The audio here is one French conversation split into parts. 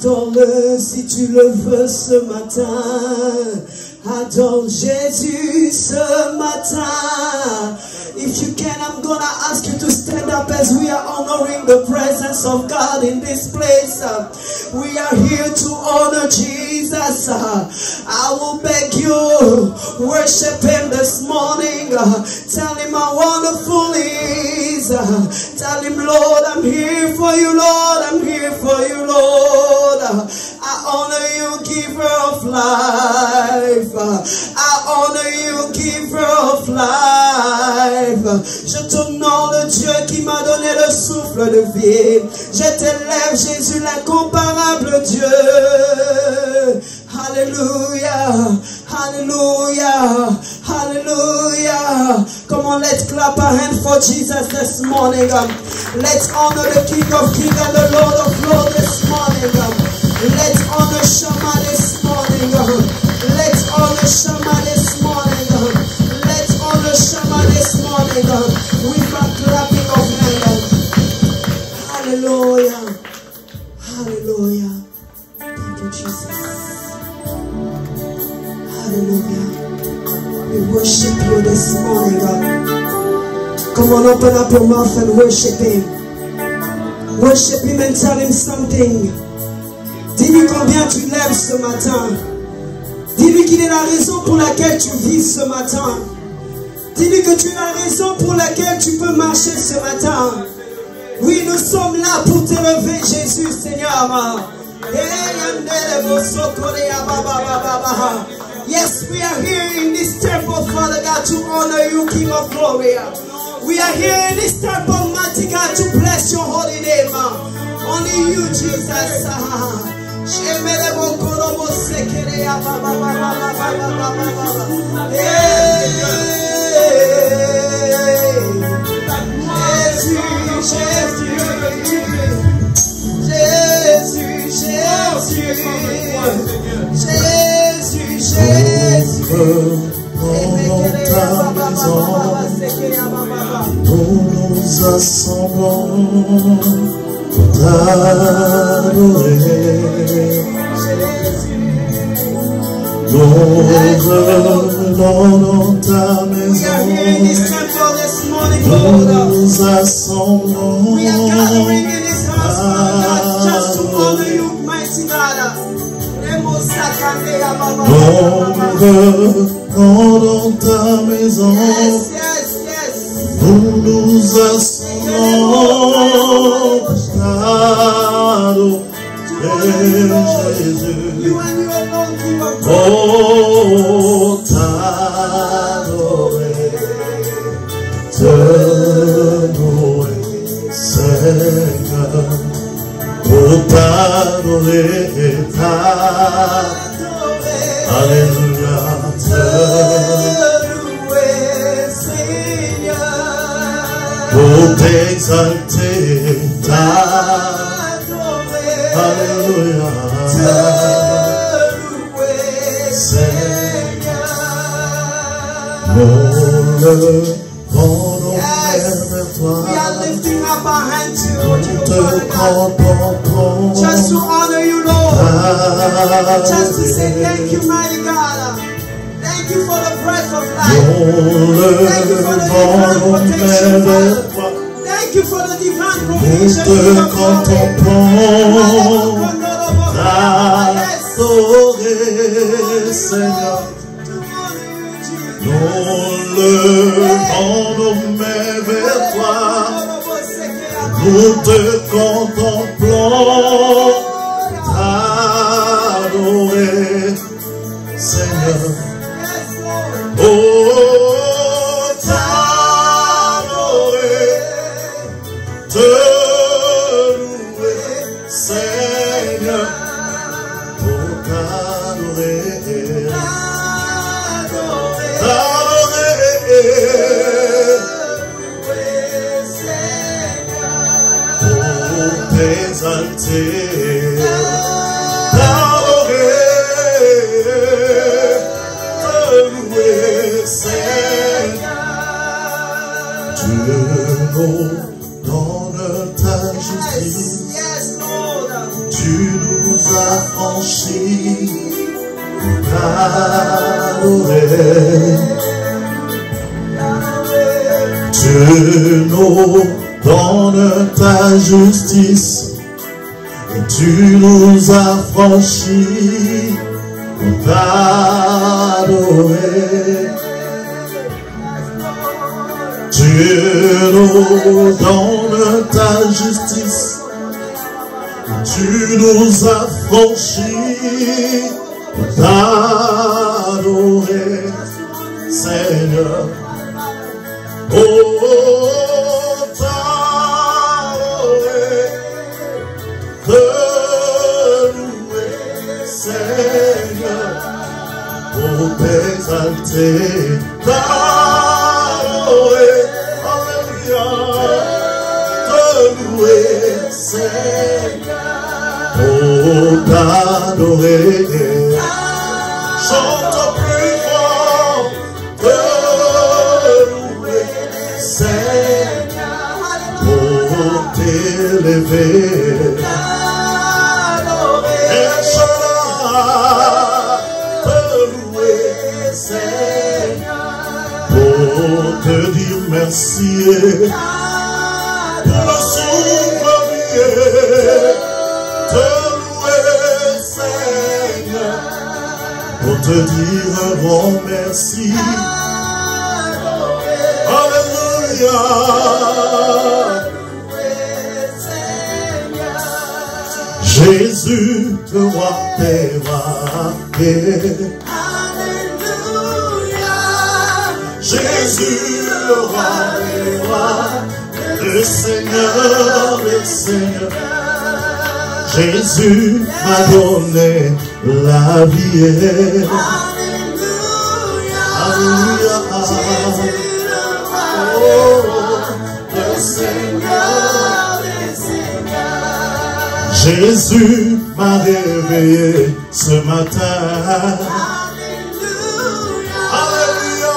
Adore-le si tu le veux ce matin. Adore Jésus ce matin. If you can, I'm gonna ask you to stand up as we are honoring the presence of God in this place. We are here to honor Jesus. I will beg you, worship Him this morning. Tell Him how wonderful He is. Tell Him, Lord, I'm here for you, Lord. I'm here for you, Lord. I honor you, giver of life. I honor you, giver of life. Je t'honore, le Dieu qui m'a donné le souffle de vie. Je t'élève, Jésus, l'incomparable Dieu. Hallelujah, hallelujah, hallelujah. Come on, let's clap our hands for Jesus this morning. Let's honor the King of Kings and the Lord of Lords this morning. Let's honor Shammah this morning. Let's honor Shammah this morning. Let's honor Shammah this morning with a clapping of hands. Hallelujah. Hallelujah. Thank you, Jesus. Hallelujah. We worship you this morning, God. Come on, open up your mouth and worship Him. Worship Him and tell Him something. Dis-lui combien tu l'aimes ce matin. Dis-lui qu'il est la raison pour laquelle tu vis ce matin. Dis-lui que tu es la raison pour laquelle tu peux marcher ce matin. Oui, nous sommes là pour t'élever, Jésus, Seigneur. Yes, we are here in this temple, Father God, to honor you, King of Glory. We are here in this temple, mighty God, to bless your holy name. Only you, Jesus. Nous nous assemblons pour t'adorer. Nous venons dans ta maison. Nous nous assemblons dans ta maison. Nous nous assemblons Jésus. Oh, t'adorer, te louer, Seigneur. Oh, t'adorer, Alléluia, te louer, Seigneur. Oh, t'exalter, Alléluia, te louer, Seigneur. We are lifting up our hands to you, Father God. Just to honor you, Lord. Just to say thank you, mighty God. Thank you for the breath of life. Thank you for the divine protection, Father. Thank you for the divine provision. Seigneur. Nous levons nos mains vers toi. Nous te contemplons, t'adorer, Seigneur. Oh, t'adorer, te louer, Seigneur. Oh, t'adorer, t'exalter, t'adorer, te louer, Seigneur. Tu nous donnes ta justice, tu nous as affranchis t'adorer. Tu nous donnes ta justice et tu nous affranchis t'adorer. Tu nous donnes ta justice, tu nous affranchis t'adorer, Seigneur. Oh, t'adorer, te louer, Seigneur, pour t'exalter, t'adorer, alléluia, te louer, Seigneur, pour t'adorer. Chante plus fort, te louer, Seigneur, pour t'élever. Et te louer, Seigneur, pour te dire merci. Pour le souvenir, te louer, Seigneur, pour te dire un grand merci. Alléluia. Jésus, le roi des rois. Alléluia. Jésus, le roi des rois, le Seigneur des seigneurs. Jésus m'a donné la vie. Alléluia. Jésus, le roi des rois, le Seigneur des seigneurs. Jésus m'a réveillé ce matin. Alléluia. Alléluia.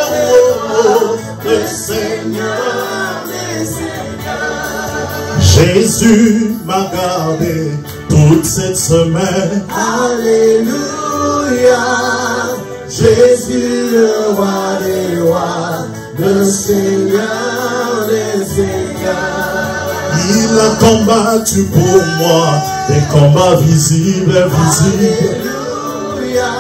Jésus, le Seigneur des seigneurs. Jésus m'a gardé toute cette semaine. Alléluia. Jésus, le roi des rois, le Seigneur des seigneurs. Il a combattu pour moi des combats visibles et invisibles. Alléluia.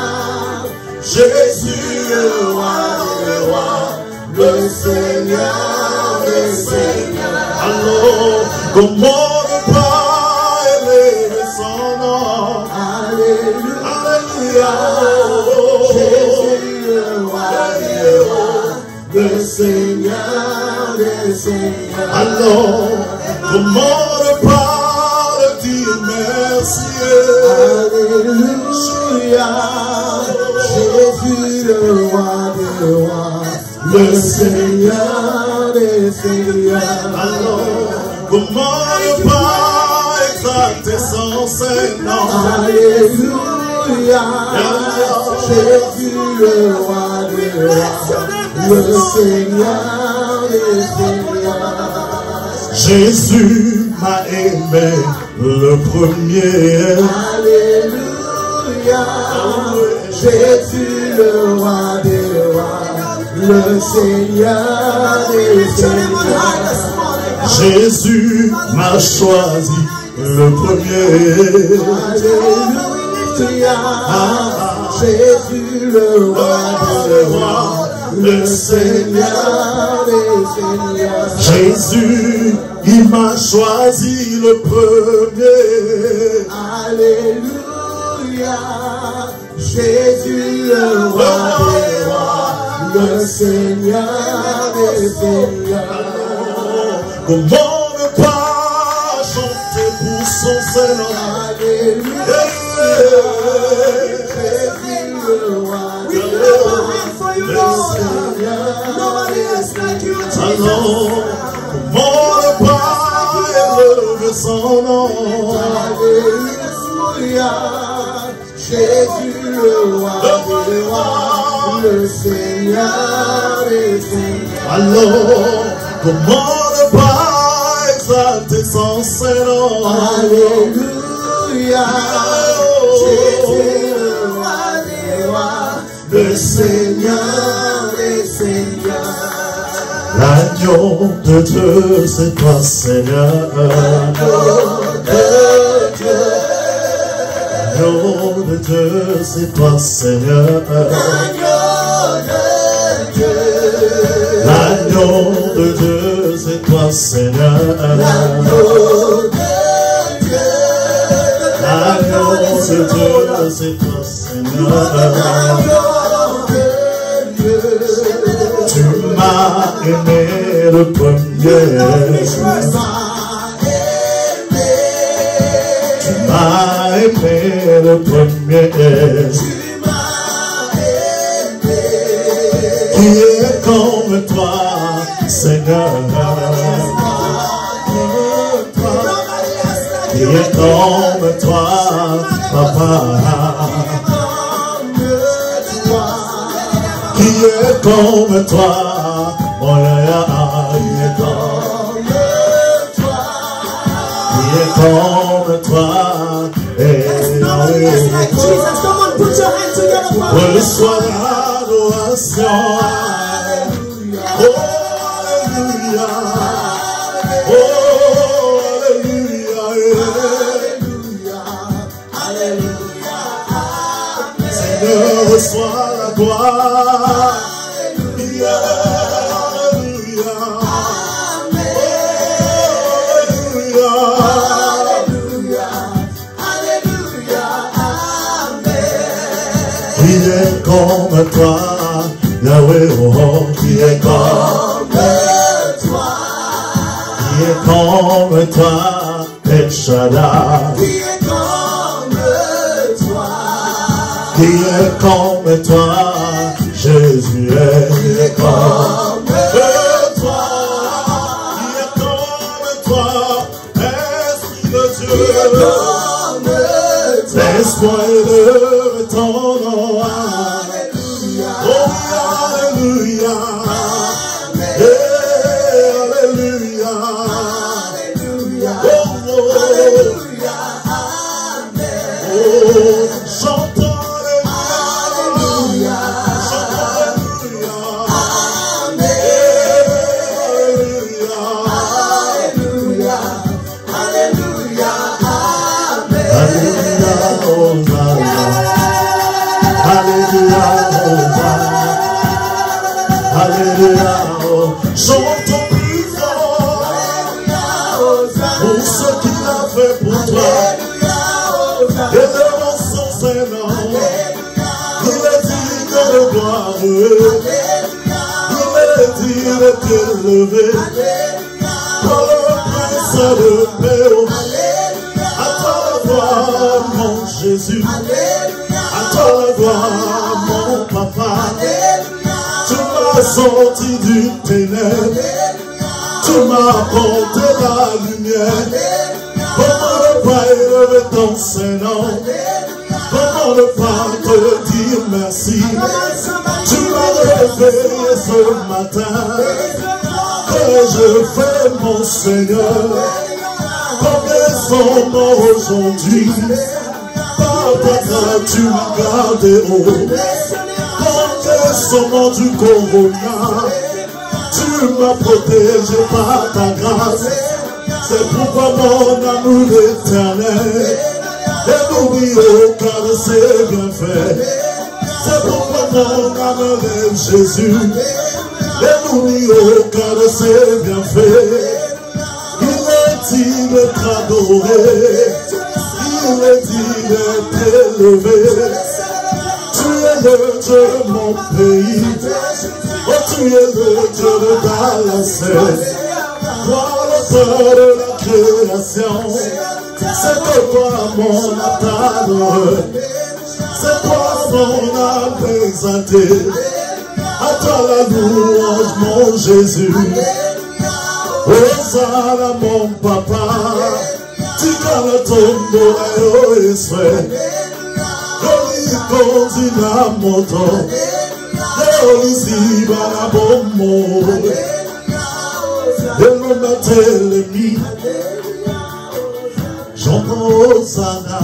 Jésus, le roi des rois, le Seigneur des seigneurs. Alors, comment ne pas élever son nom? Alléluia. Alléluia. Jésus, le roi des rois, le Seigneur des seigneurs. Alors, comment ne pas le dire merci? Alléluia. Jésus, le roi des rois, le Seigneur des seigneurs. Alors, comment ne pas exalter son Seigneur? Alléluia. Jésus, le roi des rois, le Seigneur des seigneurs. Jésus m'a aimé le premier. Alléluia. Jésus, le roi des rois, le Seigneur des seigneurs. Jésus m'a choisi le premier. Alléluia. Jésus, le roi des rois, le Seigneur des seigneurs. Jésus, il m'a choisi le premier. Alléluia. Jésus, le roi des rois, le Seigneur des seigneurs. Comment ne pas chanter pour son Seigneur? Alléluia. Jésus, le roi des rois, le Seigneur. Alors, comment ne pas élever son nom? Alléluia. Jésus, le roi des rois, le Seigneur des seigneurs. Alors, comment ne pas exalter son Saint-Nom. Alléluia. Jésus, le Seigneur des Seigneurs. L'agneau de Dieu, c'est toi, Seigneur. L'agneau de Dieu. L'agneau de Dieu, c'est toi, Seigneur. L'agneau de Dieu. L'agneau de Dieu, c'est toi, Seigneur. L'agneau de Dieu. L'agneau de Dieu, c'est toi, Seigneur. Tu m'as aimé le premier. Tu m'as aimé le premier. Qui est comme toi, Seigneur? Qui est comme toi, Papa? Qui est comme toi, mon Yaya? Qui est comme toi? Qui est comme toi? Reçois l'adoration. Oh, alléluia. Oh, alléluia. Seigneur, reçois la gloire. Alléluia. Qui est comme toi, Yahweh, oh, qui est comme toi, qui est comme toi, El Shaddai, Qui est comme toi, qui est comme toi, Jésus, qui est comme toi, qui est comme toi, Esprit de Dieu, laisse-moi élever ton nom. Alléluia. Oh, alléluia. Alléluia. Alléluia. Oh, Alléluia. Amen. oh, chantons Alléluia. alléluia. Amen. Alléluia. Alléluia. Alléluia. Amen. Alléluia, Hosanna. Alléluia, Hosanna. Alléluia, oh. Chantons plus fort pour ce qu'il a fait pour toi. Et devant son Saint-Nom, il est digne de gloire. Il est digne d'être élevé. Pour le prince de paix. À toi la gloire, mon Jésus. À toi la gloire, mon Papa. Tu m'as sorti du ténèbre. Tu m'as apporté la lumière. Comment ne pas élever ton Saint-Nom? Comment ne pas te dire merci? Tu m'as réveillé ce matin. Et je fais mon Seigneur. Combien sont morts aujourd'hui? Par ta grâce tu m'as gardé haut. Combien sont morts du corona? Tu m'as protégé par ta grâce. C'est pourquoi mon amour éternel et n'oublie aucun de ses bienfaits. C'est pourquoi mon âme aime Jésus et n'oublie aucun de ses bienfaits. Il est digne d'être adoré, il est digne d'être élevé. Tu es le Dieu de mon pays, oh tu es le Dieu de Dallas. Toi l'auteur de la création, c'est toi mon attendre, c'est toi mon âme exaltée. À toi la louange mon Jésus. Hosanna mon Papa, tu gagnes ton nom et soin. Oli continua moto, Oli si bana bombo. Et l'on a télémis, Chantons Hosanna,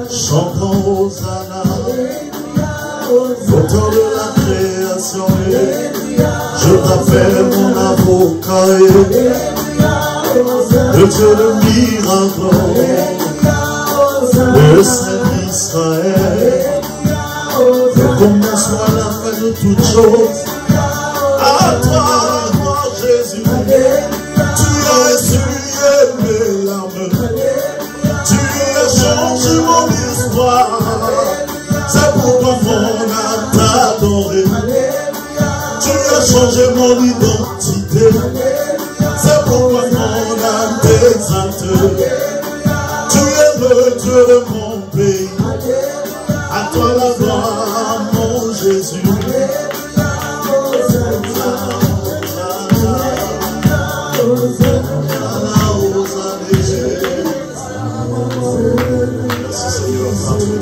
chantons Hosanna, auteur de la création, je t'appelle mon avocat, le Dieu de miracle, le Saint d'Israël, le commencement à la fin de toutes choses. À toi, Jésus, tu as essuyé mes larmes, tu as changé mon histoire, c'est pourquoi mon âme t'a adoré, tu as changé mon identité, c'est pourquoi mon âme t'exalte, tu es le Dieu de mon pays, à toi la gloire, mon Jésus.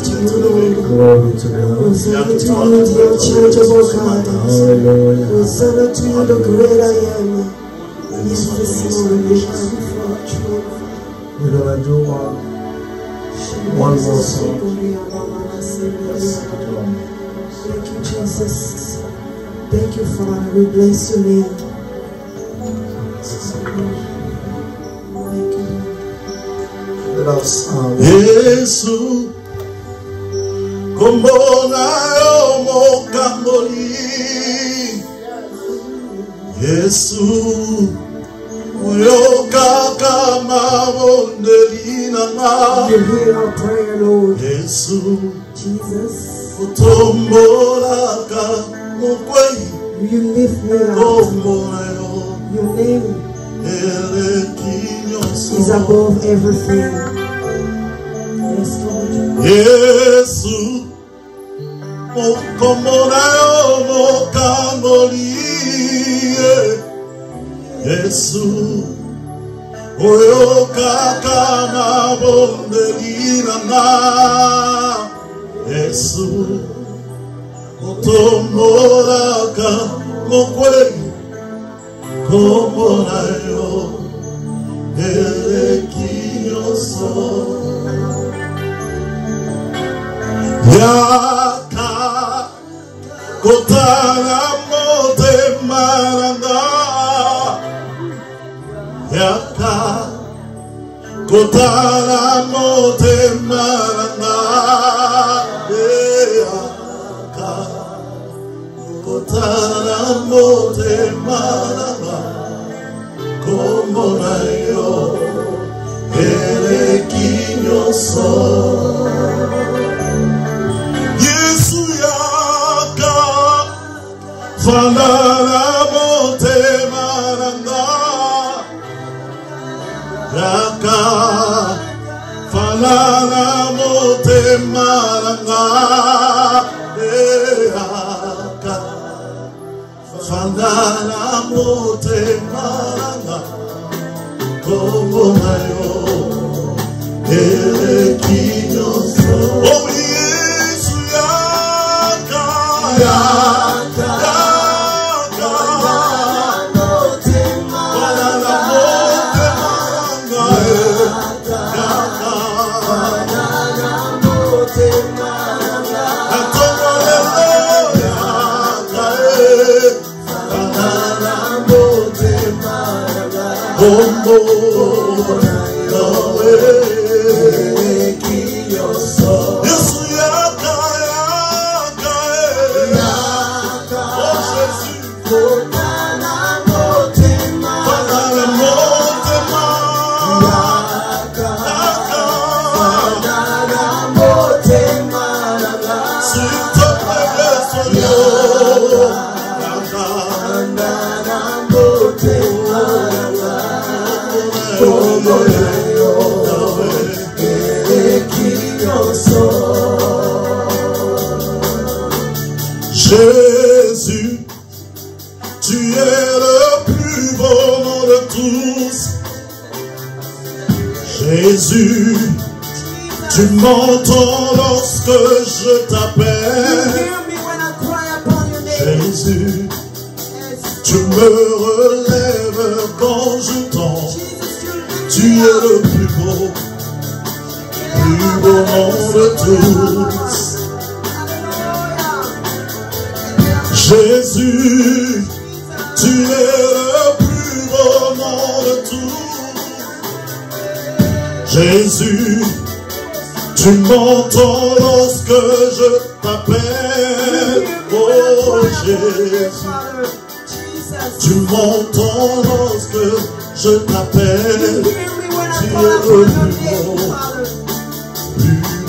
Glory to God. Hosanna to you, the unchangeable God. Hosanna to you, the great I am. Yes, this morning we come before our throne. We're going to do one more song. Thank you, Jesus. Thank you, Father. We bless your name. Thank you. Let us Yesu, kombona yo mokamboli. Yesu, oyo kaka mabondeli nanga. You hear our prayer, Lord. Yesu, Jesus, utombolaka mukwei. you lift me up. Kombona yo Your name elekinyoso. is above everything. Yes, Lord. Yesu, mokomona yo mokamboli. Yesu, oyo kaka mabondeli nanga. Yesu, otombolaka mokwei. Kombona yo elekinyoso. Yaka kotana motema nanga. Yaka kotana motema nanga. Yaka kotana motema nanga. Kombona yo elekinyoso. Yesu yaka fanana motema nanga. Yaka fanana motema nanga. Yaka fanana motema nanga. Kombona yo elekinyoso. Oh Yesu yaka, yaka, yaka, fanana motema nanga. Yaka, atomolelo yaka, fanana motema nanga. Kombona yo elekinyoso. Yesu yaka, yaka, yaka, oh Jésus, fanana motema, yaka, s'il te plaît, laisse-le, yaka, Jésus, tu es le plus beau nom de tous. Jésus, tu m'entends lorsque je t'appelle. Hear me when I cry upon your name. Jésus, Yes. tu me relèves quand je tombe. Jesus, you lift Tu es le plus beau nom de tous. Jésus, tu es le plus beau nom de tous. Jésus, tu m'entends lorsque je t'appelle. Oh Jésus, tu m'entends lorsque je t'appelle. Tu es le plus beau.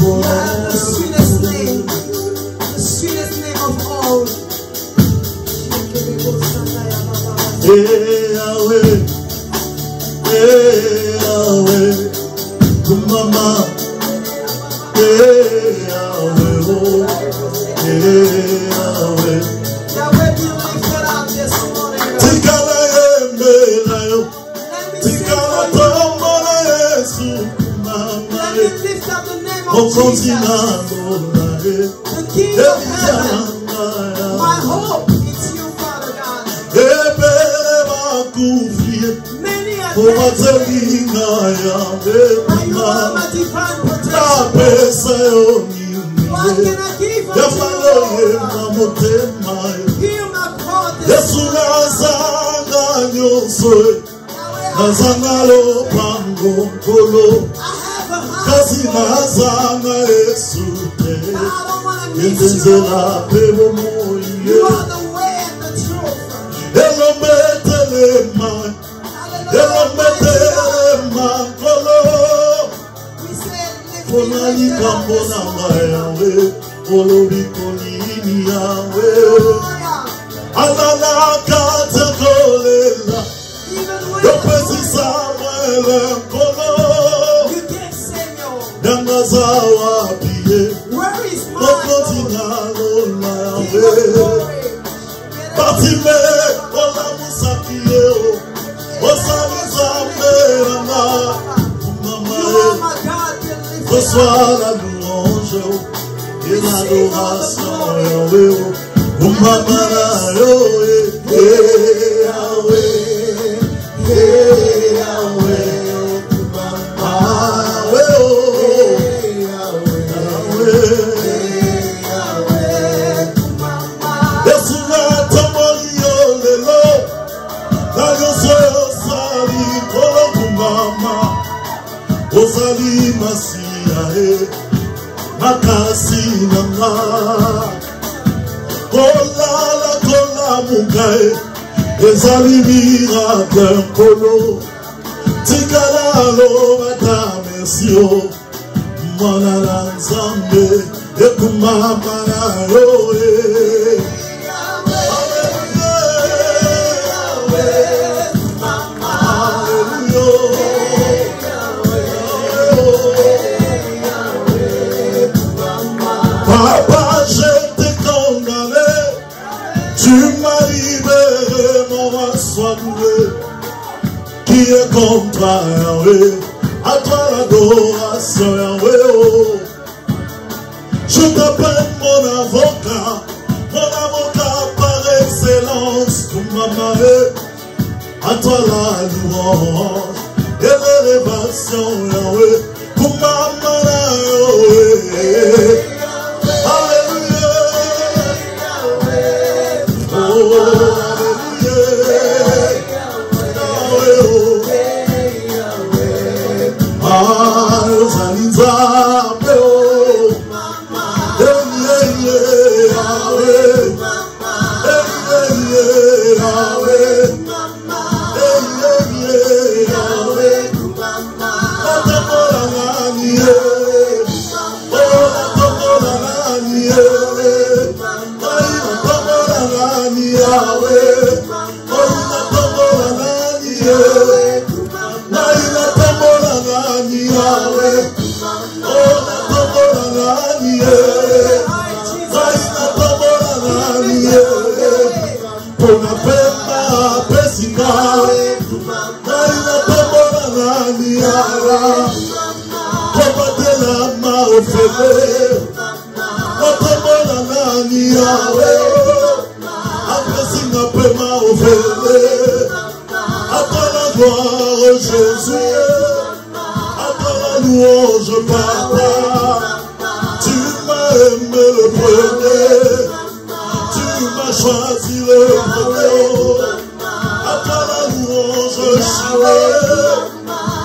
You have the sweetest name of all. Yahweh, Yahweh, Mama, Yahweh, oh, Yahweh. Yahweh, be lifted up this morning. Tikala yembelayo, tikala tombola Yesu, Mama. Let me lift up the name of Jesus, the King of heaven. My hope is you, Father God. Many are dead, but you are my divine protection. What can I give unto you, Lord? Hear my call this morning. I have a heart. I don't want to miss you, Lord. You are the way and the truth. We say, lift you can't say no. Where is my Lord? Reçois la louange et l'adoration, Yahweh, oh Mamara, Yahweh, Ozali Masia, Makasi Nama, Kola Kola Mugae, Ezali Miracle Kolo, Tikala Lo Madame Sio, Manala Zambe, Ekumama Yoe. Papa, je t'ai condamné, tu m'as libéré, mon roi soit loué, qui est comme toi, Yahweh, à toi l'adoration, Yahweh, oh. Je t'appelle mon avocat par excellence, tout m'a marré, à toi la louange, et l'élévation, Yahweh, tout m'a marré, Yahweh. Jésus. premier. Tu m'as choisi le premier. À toi la louange,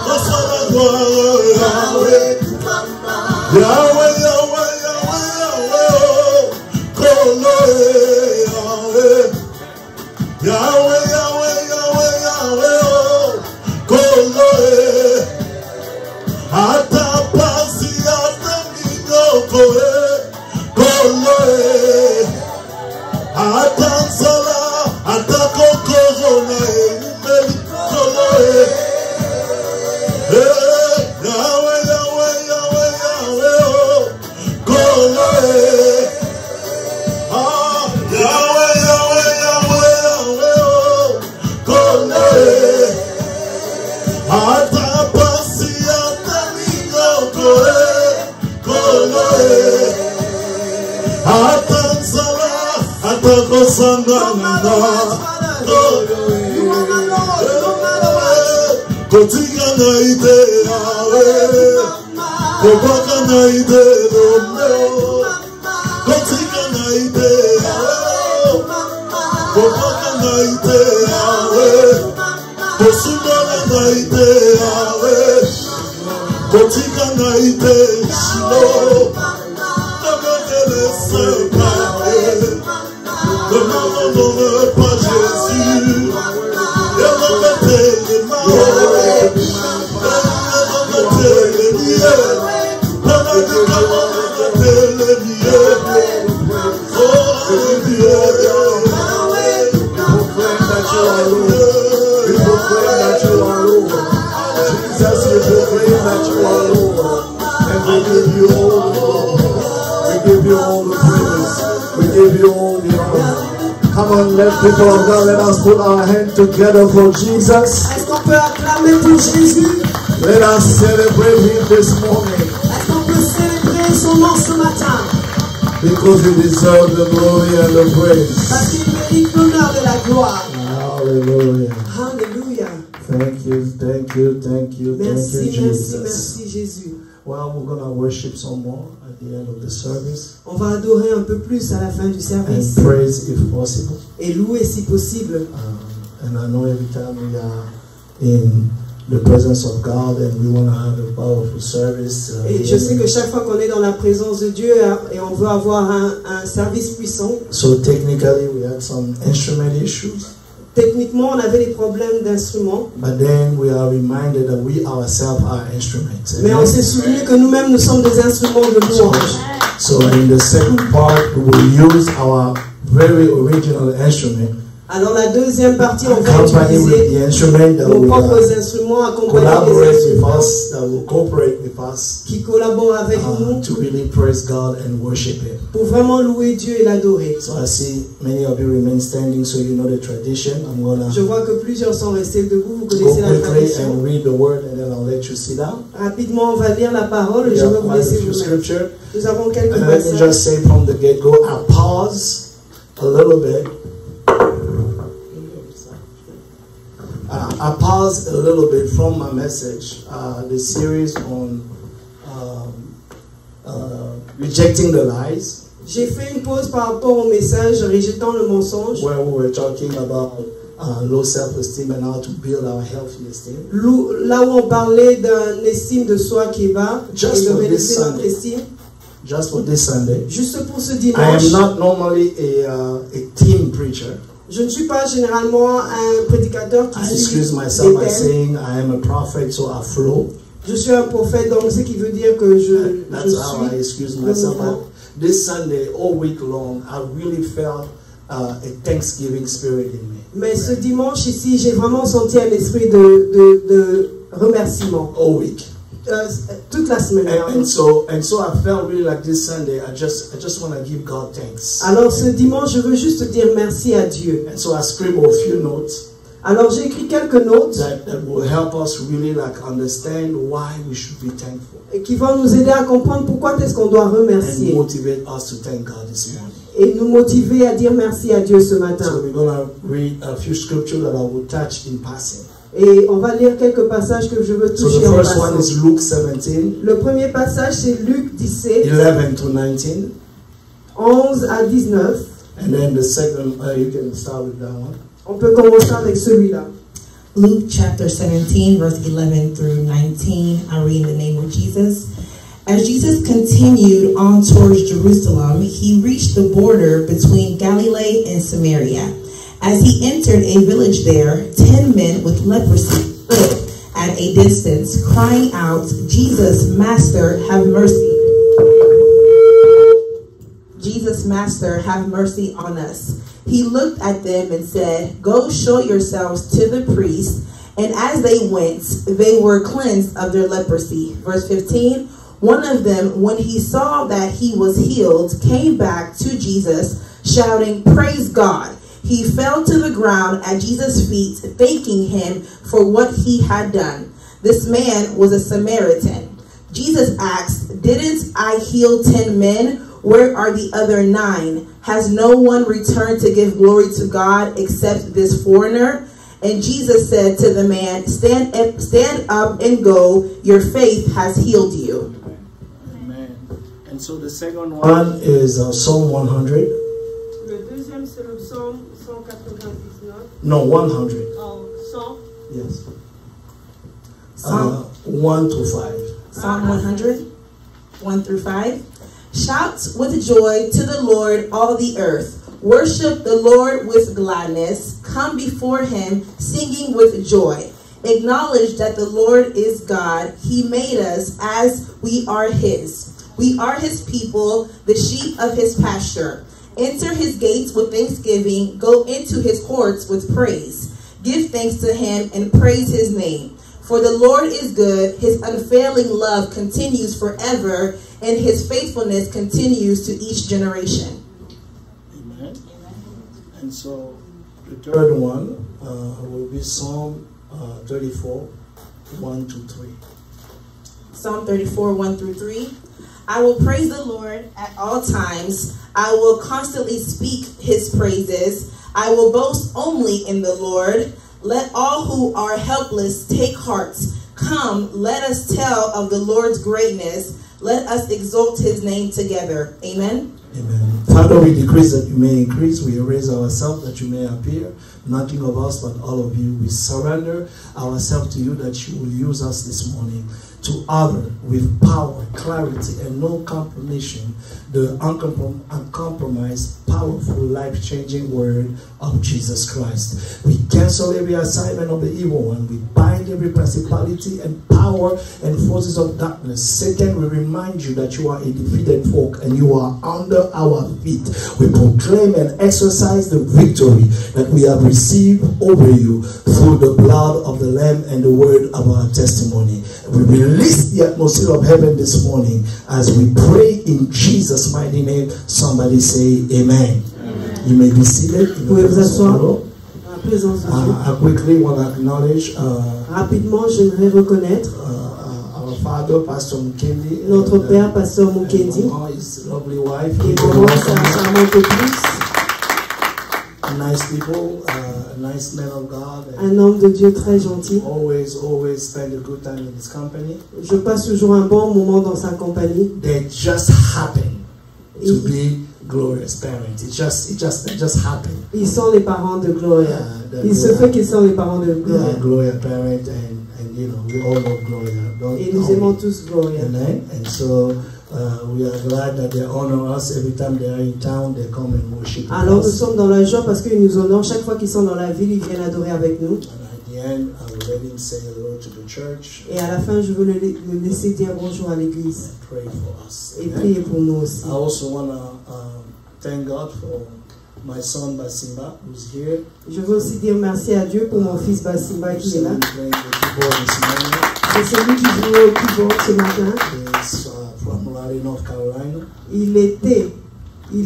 reçois la gloire, Yahweh. Yahweh, Yahweh, Yahweh, Yahweh, Koloé, Yahweh. Yahweh, Yahweh, Yahweh, Yahweh, Koloé. Ata pasi, ata minyo, Koloé. Ata nsala, ata kokorona, Emeli, Koloé. Yahweh, Yahweh, Yahweh, Yahweh, Koloé. Ah, Yahweh, Yahweh, Yahweh, Yahweh, Koloé. Ata pasi, ata minyo, Koloé. Ata nsala, ata kosangana, Kotika na ide Yahweh, Kobaka na ide Romeo, Kotika na ide Yahweh, Kobaka na ide Yahweh, Kosumana na ide Yahweh, Kotika na ide Shilo, Kamagele Seka, ne m'abandonne pas Jésus, et remettez les mains. Come on, let people of God, let us put our hands together for Jesus. Est-ce qu'on peut acclamer pour Jésus? Let us celebrate Him this morning. Est-ce qu'on peut célébrer son nom ce matin? Because He deserves the glory and the praise. Parce qu'il mérite l'honneur de la gloire. Hallelujah. Alléluia. Thank you, thank you, thank you, Merci, thank you, merci, Jesus. merci Jésus. Well, we're going to worship some more at the end of the service. On va adorer un peu plus à la fin du service. And praise if possible. Et louer si possible. And I know every time we are in the presence of God and we want to have a powerful service. Et je sais que chaque fois qu'on est dans la présence de Dieu et on veut avoir un service puissant. So technically we had some instrument issues. Techniquement, on avait des problèmes d'instruments. But then we are reminded that we ourselves are instruments. Mais on s'est souvenu que nous-mêmes, nous sommes des instruments de louange. So in the second part, we will use our very original instrument. Alors la deuxième partie, on va Accompany with utiliser the instrument that nos will propres instruments, accompagnés collaborate des with instruments us, that will cooperate with us qui collaborent avec nous to really praise God and worship Him. pour vraiment louer Dieu et l'adorer. So I see many of you remain standing, so you know the tradition. I'm gonna Je vois que plusieurs sont restés debout, vous go connaissez la quickly tradition. and read the word, and then I'll let you sit down. Rapidement, on va lire la parole et We je have vais vous quite a laisser few vous-même. scriptures. Nous avons quelques And let me passages. just say from the get-go, I pause a little bit. I paused a little bit from my message, the series on rejecting the lies, J'ai fait une pause par rapport au message rejetant le mensonge. where we were talking about low self-esteem and how to build our healthy esteem. Là où on parlait d'une estime de soi qui est bas Just et de for this réaliser notre Sunday. estime. Just for this Sunday, Juste pour ce I am dimanche, not normally a team preacher. je ne suis pas généralement un prédicateur qui I suit excuse myself by des thèmes. saying I am a prophet, so I flow. Je suis un prophète, donc ce qui veut dire que je That's how I suis. excuse le myself. mouvement. This Sunday, all week long, I really felt a Thanksgiving spirit in me. Mais ce dimanche ici, j'ai vraiment senti un esprit de remerciement. All week. Toute la semaine. And so I felt really like this Sunday, I just want to give God thanks. Alors ce dimanche, je veux juste dire merci à Dieu. And so I scribbled a few notes Alors j'ai écrit quelques notes that will help us really like understand why we should be thankful qui vont nous aider à comprendre pourquoi est-ce qu'on doit and remercier motivate us to thank God this morning. et nous motiver à dire merci à Dieu ce So matin. we're going to read a few scriptures that I will touch in passing. Et on va lire quelques passages que je veux So toucher the en first one passant. is Luke 17, Le premier passage c'est Luc 17, 11 to 19. 11 à 19. And then the second, you can start with that one. On peut commencer avec celui-là. Luke chapter 17, verse 11 through 19. I read in the name of Jesus. As Jesus continued on towards Jerusalem, he reached the border between Galilee and Samaria. As he entered a village there, 10 men with leprosy stood at a distance, crying out, "Jesus, Master, have mercy. Jesus, Master, have mercy on us." He looked at them and said, "Go show yourselves to the priests." And as they went, they were cleansed of their leprosy. Verse 15, one of them, when he saw that he was healed, came back to Jesus, shouting, "Praise God." He fell to the ground at Jesus' feet, thanking him for what he had done. This man was a Samaritan. Jesus asked, "Didn't I heal 10 men? Where are the other 9? Has no one returned to give glory to God except this foreigner?" And Jesus said to the man, stand up and go. Your faith has healed you." Amen. And so the second one is Psalm 100. Le deuxième, c'est le psaume 199. No, 100. 100. Yes. Psalm 1 to 5. Psalm 100, 1 through 5. Shout with joy to the Lord, all the earth. Worship the Lord with gladness. Come before him singing with joy. Acknowledge that the Lord is God. He made us as we are his. We are his people, the sheep of his pasture. Enter his gates with thanksgiving. Go into his courts with praise. Give thanks to him and praise his name. For the Lord is good. His unfailing love continues forever, and his faithfulness continues to each generation. Amen. And so the third one will be Psalm 34, 1 to 3. Psalm 34, 1 through 3. I will praise the Lord at all times. I will constantly speak his praises. I will boast only in the Lord. Let all who are helpless take heart. Come, let us tell of the Lord's greatness. Let us exalt his name together. Amen. Amen. Father, we decrease that you may increase. We raise ourselves that you may appear. Nothing of us but all of you. We surrender ourselves to you that you will use us this morning to honor with power, clarity, and no compromission the uncompromised, powerful, life-changing word of Jesus Christ. We cancel every assignment of the evil one. We bind every principality and power and forces of darkness. Satan, we remind you that you are a defeated folk and you are under our feet. We proclaim and exercise the victory that we have received over you through the blood of the Lamb and the word of our testimony. We release the atmosphere of heaven this morning as we pray in Jesus' mighty name. Somebody say amen. Amen. You may be seated. I quickly want to acknowledge Rapidement, j'aimerais reconnaître our father, Pastor Mukendi, notre père, Pasteur Mukendi, his lovely wife, et maman, sa charmante épouse, nice people, nice man of God. un homme de Dieu très gentil. Always spend a good time in his company. Je passe toujours un bon moment dans sa compagnie. They just happen to be glorious parents. It just happened. Ils sont les parents de Gloria. Il se fait qu'ils sont les parents de Gloria. Gloria parent, and you know we all know Gloria. Et nous aimons tous Gloria. Amen. And so we are glad that they honor us every time they are in town. They come and worship. Alors nous sommes dans la joie parce qu'ils nous honorent. Chaque fois qu'ils sont dans la ville, ils viennent adorer avec nous. And at the end, I will let him say hello to the church. Et à la fin, je veux le laisser dire bonjour à l'église. And pray for us. Et prier pour nous aussi. I also want to thank God for my son Basimba, who's here. Je veux aussi dire merci à Dieu pour mon fils Basimba qui est là. C'est celui qui jouait au keyboard ce matin. He's from Raleigh, North Carolina. Il est de He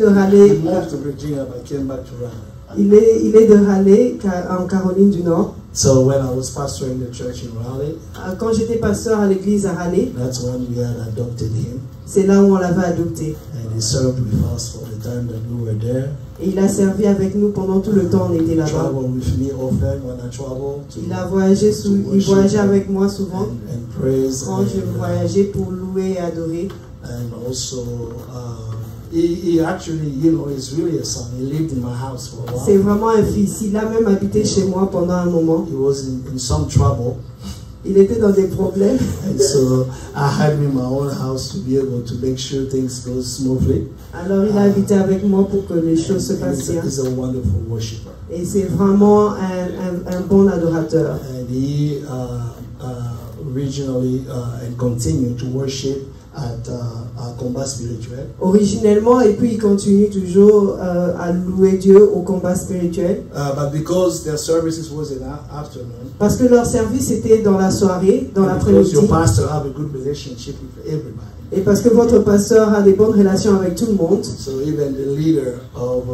Raleigh. moved to Virginia, but came back to Raleigh. Il est de Raleigh en Caroline du Nord. So when I was pastoring the church in Raleigh, Quand j'étais pasteur à l'église à Raleigh, that's when we had adopted him, c'est là où on l'avait adopté. and he served with us for the time that we were there. Et il a servi avec nous pendant tout le temps on était là-bas. Traveled with me often when I traveled to Il a voyagé, il voyageait avec moi souvent. and praise. Quand je voyageais pour louer et adorer. And also, he actually, is really a son. He lived in my house for a while. C'est vraiment un fils. Il a même habité chez moi pendant un moment. He was in some trouble. Il était dans des problèmes. And so I had him in my own house to be able to make sure things go smoothly. Alors il a habité avec moi pour que les choses se passent bien. He's a wonderful worshiper. Et c'est vraiment un bon adorateur. And he originally and continued to worship at combat spirituel. Originellement, et puis il continue toujours à louer Dieu au combat spirituel. But because their services was in the afternoon, parce que leur service était dans la soirée, dans l'après-midi. Because your pastor have a good relationship with everybody. Et parce que votre pasteur a des bonnes relations avec tout le monde. So even the leader of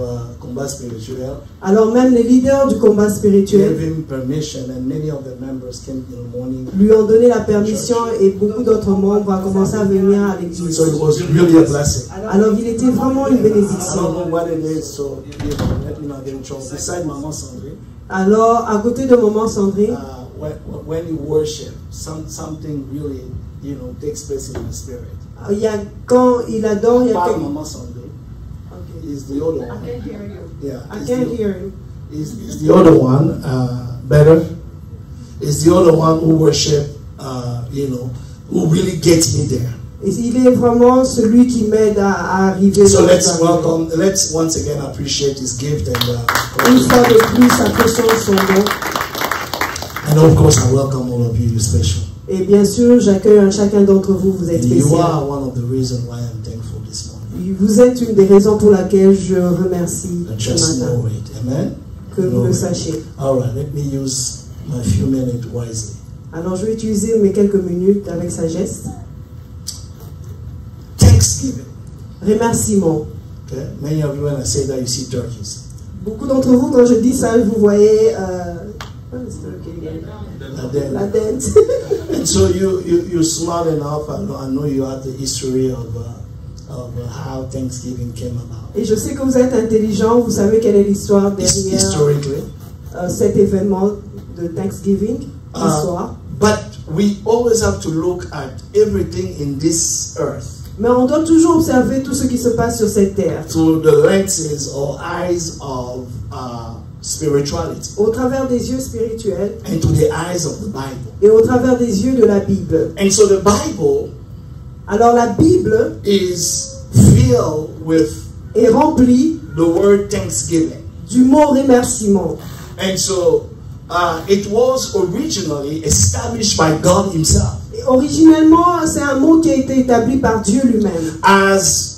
combat spirituel, alors même les leaders du combat spirituel gave him permission, and many of the members came in the morning. Lui ont donné la permission et beaucoup d'autres membres ont commencé à venir à l'église. So it was really a blessing. Alors il était vraiment une I don't bénédiction. know what it is, so let me not get in trouble. Beside Maman Sandrine, alors à côté de Maman Sandrine, when you worship, something really, takes place in the spirit. Il y a, quand il adore, il y a Pas Maman Sandrine. Okay. Is the other one. I can't hear you. Yeah, I can't hear you. Is the other one better? Is the other one who worship, who really gets me there. Et il est vraiment celui qui m'aide à arriver. So let's once again appreciate his gift and une fois de plus apprécions son don. And of course I welcome all of you, you're special. Et bien sûr, j'accueille chacun d'entre vous, vous êtes spécial. You are one of the reasons why I'm thankful this morning. Vous êtes une des raisons pour laquelle je remercie ce matin. Know it. Amen. Que vous le sachiez. All right, let me use my few minutes wisely. Alors je vais utiliser mes quelques minutes avec sagesse. Thanksgiving. Remerciement. Okay. Many of you, when I say that, you see turkeys. Beaucoup d'entre vous, quand je dis ça, vous voyez la dent. And so you're smart enough. I know you have the history of how Thanksgiving came about. Et je sais que vous êtes intelligent. Vous savez quelle est l'histoire derrière cet événement de Thanksgiving. L'histoire. But we always have to look at everything in this earth. Mais on doit toujours observer tout ce qui se passe sur cette terre. Through the lenses or eyes of spirituality. Au travers des yeux spirituels. And to the eyes of the Bible. Et au travers des yeux de la Bible. And so the Bible. Alors la Bible is filled with est remplie the word thanksgiving. Du mot remerciement. And so it was originally established by God himself. Originellement, c'est un mot qui a été établi par Dieu lui-même. As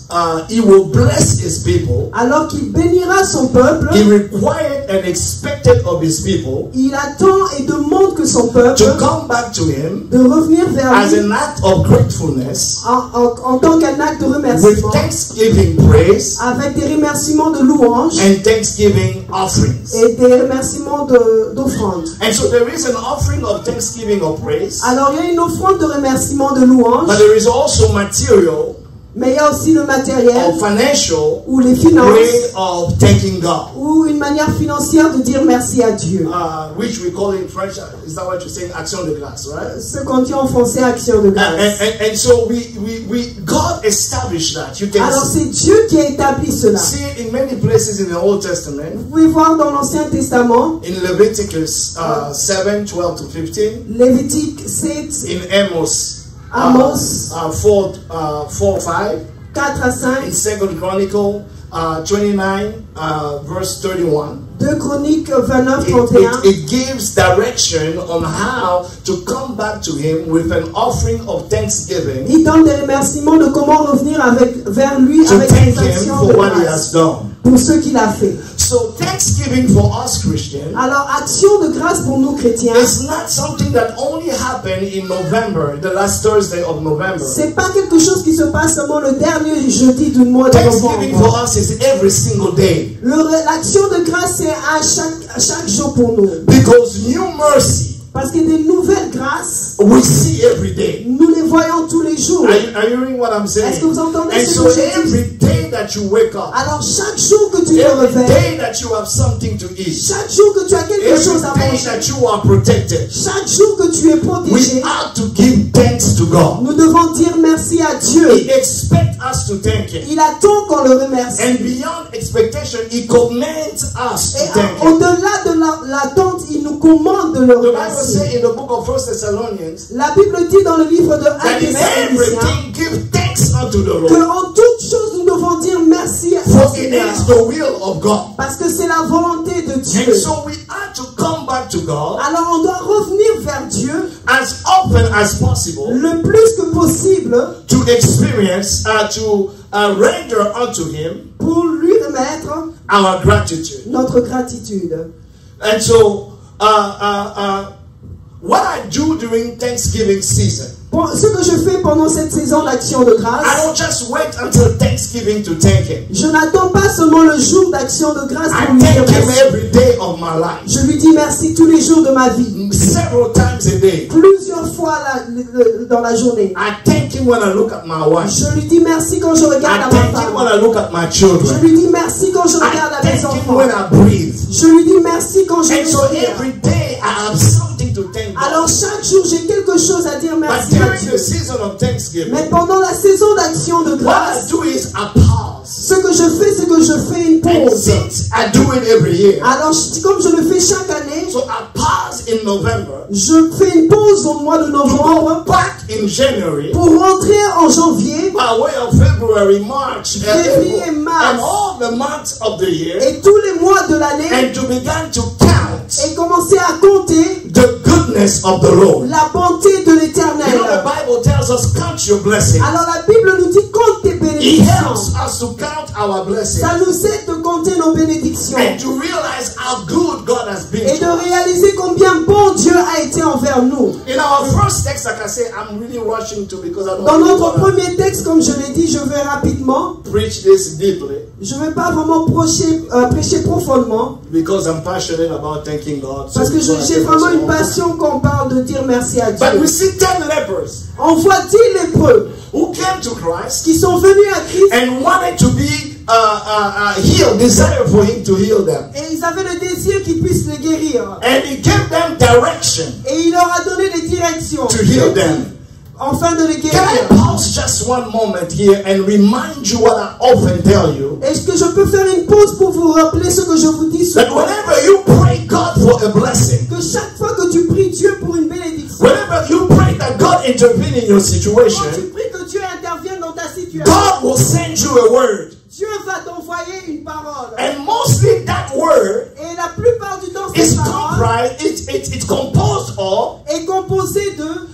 he will bless his people. Alors qu'il bénira son peuple. He required and expected of his people. Il attend et demande que son peuple to come back to him. De revenir vers as lui. An act of gratefulness. En tant qu'un acte de remerciement. With thanksgiving praise. Avec des remerciements de louange. And thanksgiving offerings. Et des remerciements d'offrandes. And so there is an offering of thanksgiving or praise. Alors il y a une offrande de remerciement de louange. But there is also material. Mais il y a aussi le matériel financial ou les finances way of thanking God. Ou une manière financière de dire merci à Dieu. Which we call in French, is that what you're saying, action de grâce, right? Ce qu'on dit en français, action de grâce. And so God established that. You can alors c'est Dieu qui a établi cela. See it in many places in the Old Testament. Vous pouvez voir dans l'Ancien Testament. In Leviticus 7, 12 to 15. Lévitique 7. In Amos. 4, 5. 4 à 5. In 2 Chronicle 29, verse 31. 2 Chroniques 29, 31. It gives direction on how to come back to him with an offering of thanksgiving. Il donne des remerciements de comment revenir vers lui avec une action de grâce. Pour ce qu'il a fait. So thanksgiving for us Christians. Alors action de grâce pour nous chrétiens. It's not something that only happened in November, the last Thursday of November. C'est pas quelque chose qui se passe seulement le dernier jeudi du mois de novembre. Thanksgiving for us is every single day. L'action de grâce c'est à chaque jour pour nous. Because new mercy. Parce que des nouvelles grâces, we see every day. nous les voyons tous les jours. Are you hearing what I'm saying? Est-ce que vous entendez And ce so que je dis? every day that you wake up, Alors chaque jour que tu te every réveilles, day that you have something to eat, chaque jour que tu as quelque every chose à day manger, that you are protected, chaque jour que tu es protégé, we have to give thanks to God. nous devons dire merci à Dieu. He expects us to thank Him. Il attend qu'on le remercie. And beyond expectation, He commands us to Et thank Him. au-delà de l'attente, il nous commande de le The Bible remercier. says in the book of 1 Thessalonians La Bible dit dans le livre de 1 that in Thessaloniciens everything give thanks unto the que Lord, en toutes choses nous devons dire merci à for it Seigneur. is the will of God. Parce que c'est la volonté de Dieu. And so we have to come back to God Alors on doit revenir vers Dieu as often as possible le plus que possible to experience, to render unto Him pour lui remettre our gratitude. notre gratitude. And so, what I do during Thanksgiving season, Bon, ce que je fais pendant cette saison d'action de I grâce, don't just wait until Thanksgiving to thank Him. je n'attends pas seulement le jour d'action de grâce I pour lui dire thank Him merci. every day of my life, Je lui dis merci tous les jours de ma vie, several times a day. plusieurs fois dans la journée. I thank Him when I look at my wife. Je lui dis merci quand je regarde I à thank ma Him when femme. I look at my Je children. lui dis merci quand je I regarde à thank mes Him enfants. when I breathe. Je lui dis merci quand je And so respire. every day I have something to thank Alors God. chaque jour j'ai quelque chose à dire But merci à during Dieu. the season of Thanksgiving, Mais pendant la saison d'action de what I grâce, do is I pause. ce que je fais, c'est que je fais une And pause. since I do it every year, Alors comme je le fais chaque année, so I pause in November je fais une pause au mois de to novembre go back in January, pour rentrer en janvier by way of February, March, Février, April, mars. and all the months of the year, et tous les mois de l'année and to begin to count et commencer à compter the goodness of the Lord. la bonté de You l'Éternel. know, the Bible tells us, count your blessing. Alors la Bible nous dit compte tes It bénédictions. helps us to count our blessings Ça nous aide de compter nos bénédictions and to realize how good God has been et to de us. réaliser combien bon Dieu a été envers nous. In our first text, like I say, I'm really rushing to because I don't Dans really notre want premier texte, comme je l'ai dit, je vais rapidement. to preach this deeply Je ne vais pas vraiment prêcher profondément because I'm passionate about thanking God. So parce que before I j'ai take vraiment us une home. passion quand on parle de dire merci à But we Dieu. see 10 lepers On voit 10 lépreux who came to Christ qui sont venus à Christ and wanted to be healed, desired for Him to heal them. et ils avaient le désir qu'il puisse les guérir. And He gave them direction Et il leur a donné des directions to heal them. afin de les Can I guérir. pause just one moment here and remind you what I often tell you? Est-ce que je peux faire une pause pour vous rappeler ce que je vous dis That souvent? whenever you pray God for a blessing, Que chaque fois que tu pries Dieu pour une bénédiction, whenever you pray that God intervene in your quand tu situation, pries que Dieu intervienne dans ta situation, God will send you a word. Dieu va t'envoyer une parole. And mostly that word Et la plupart du temps, is cette parole comprised, it's composed of est composée de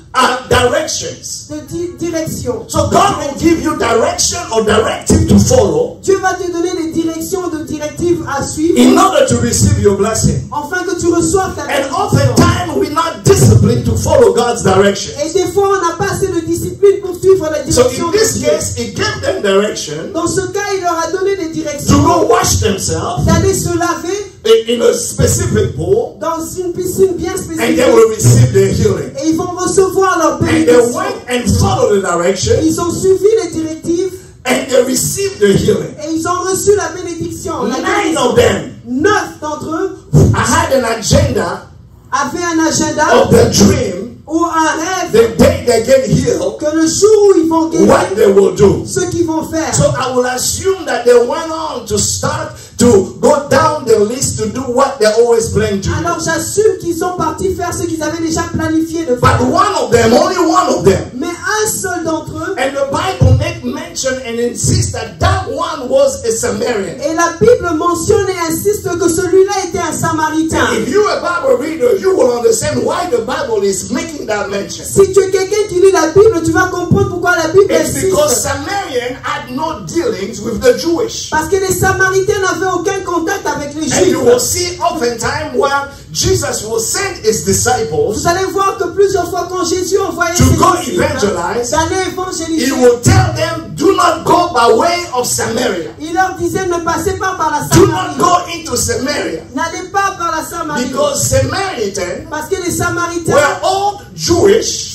directions. directions. So God will give you direction or directive to follow Dieu va te donner des directions, de directives à suivre, in order to receive your blessing. afin que tu reçoives ta And bénédiction. oftentimes we're not disciplined to follow God's direction. Et des fois, on n'a pas assez de discipline pour suivre la So direction in de this Dieu. case, He gave them direction Dans ce cas, il leur a donné des to directions go wash themselves d'aller se laver in a specific pool, dans une piscine bien and spécifique. they will receive their healing. Et ils vont recevoir leur And they bénédiction. went and followed the direction, Ils ont suivi les directives and they received the healing. et ils ont reçu la bénédiction. La 9 bénédiction. of them 9 d'entre eux I had an agenda avaient un agenda of the dream, ou un rêve the day they get healed, que le jour où ils vont what guérir, they will do. ce qu'ils vont faire. So I will assume that they went on to start to go down the list to do what they always plan to Alors do. j'assume qu'ils sont partis faire ce qu'ils avaient déjà planifié de But faire. one of them, only one of them, Mais un seul d'entre eux, and the Bible make mention and insists that that one was a Samaritan. et la Bible mentionne et insiste que celui-là était un Samaritain. If you're a Bible reader, you will understand why the Bible is making that mention. Si tu es quelqu'un qui lit la Bible, tu vas comprendre pourquoi la Bible It's because insiste. Samaritan had no dealings with the Jewish. Parce que les Samaritains n'avaient aucun contact avec les And you will Juifs. see oftentimes where Jesus will send his disciples Vous allez voir que plusieurs fois quand Jésus envoyait to ses go disciples evangelize, d'aller he évangéliser, will tell them, do not go by way of Samaria. il leur disait ne passez pas par la Do Samarie. not go into Samaria. N'allez pas par la Samarie. Because Samaritans Parce que les Samaritains were old Jewish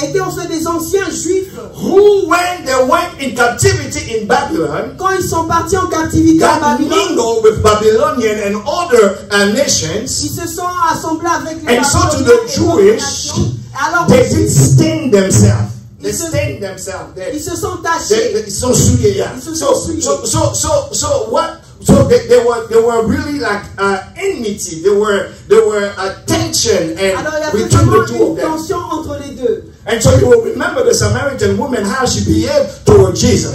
étaient en fait des anciens juifs. who, when they went in captivity in Babylon, Quand ils sont partis en captivité en got Babylone, mingled with Babylonian and other nations. ils se sont assemblés avec les And so to Babyloniens the et d'autres Jewish, nations. Alors they did stain themselves. They Ils se- stained themselves. ils se sont tachés. They so souillés, yeah. Ils se sont souillés. So what? So they were really like enmity. They were tension Alors il y and avait between vraiment the two of une them. tension entre les deux. And so you will remember the Samaritan woman, how she behaved toward Et Jesus.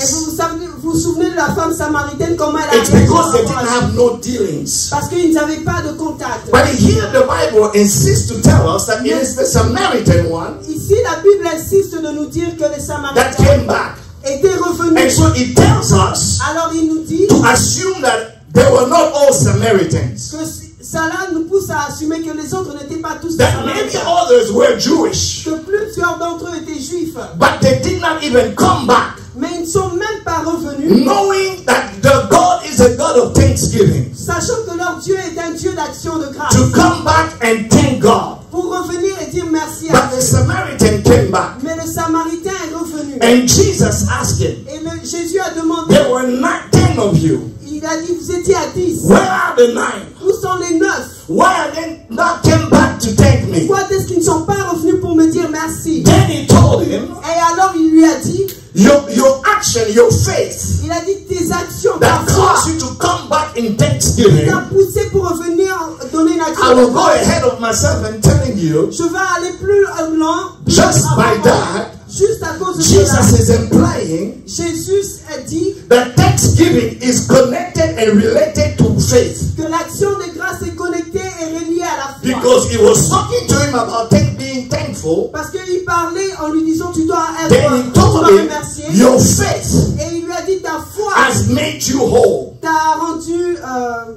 vous vous souvenez de la femme samaritaine, comment elle a It's réagi because they par didn't rapport à have no dealings. parce qu'ils n'avaient pas de contact. But here the Bible insists to tell us that it is the Samaritan one Ici, la Bible insiste de nous dire que les that Samaritains came back. étaient And revenus. so it tells us Alors il nous dit to assume that they were not all Samaritans. que cela nous pousse à assumer que les autres n'étaient pas tous That many Samaritains. others were Jewish. Que plusieurs d'entre eux étaient juifs. But they did not even come back, Mais ils ne sont même pas revenus, knowing that the God is a God of thanksgiving. sachant que leur Dieu est un Dieu d'action de grâce. To come back and thank God. Pour revenir et dire merci à But the Dieu. Samaritan came back. Mais le Samaritain est revenu. And Jesus asked him, Et Jésus a demandé, there were not 10 of you. il a dit, vous étiez à 10. Where are the 9? Où sont les 9? Why are they not came back to thank me? Pourquoi est-ce qu'ils ne sont pas revenus pour me dire merci? Then he told him, Et alors il lui a dit, your action, your faith il a dit tes actions, that ta foi, caused you to come back in qui thanksgiving. t'a poussé pour revenir donner une I action. will go ahead of myself and telling you, Je vais aller plus loin. just by that, Juste à cause de cela, Jesus is implying Jésus a dit that thanksgiving is connected and related to faith. que l'action de grâce est connectée et reliée à la foi. Because he was talking to him about being thankful. Parce qu'il parlait en lui disant tu dois être, Then he tu dois told him, remercier. your faith Et il lui a dit ta foi has made you whole. t'a rendu.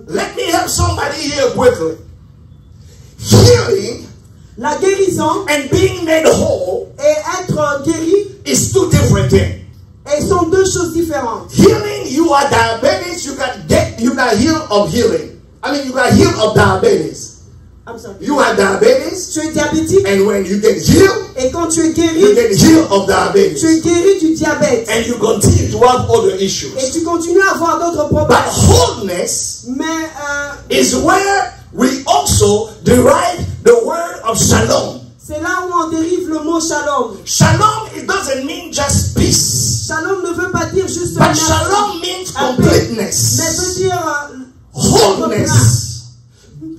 Let me help somebody here quickly. Healing La guérison and being made whole et être guéri, is two different things. et sont deux choses différentes. Healing, you are diabetes, you got healed of healing. I mean, you got healed of diabetes. I'm sorry. You are diabetes, Tu es diabétique and when you get healed, et quand tu es you guéri, get healed of tu diabetes. es guéri du diabète And you continue to have other et issues. tu continues à avoir d'autres But problèmes. wholeness Mais is where we also derive the word of shalom. c'est là où on dérive le mot shalom. Shalom, it doesn't mean just peace, Shalom ne veut pas dire juste but merci, shalom means la paix, mais veut completeness, dire wholeness.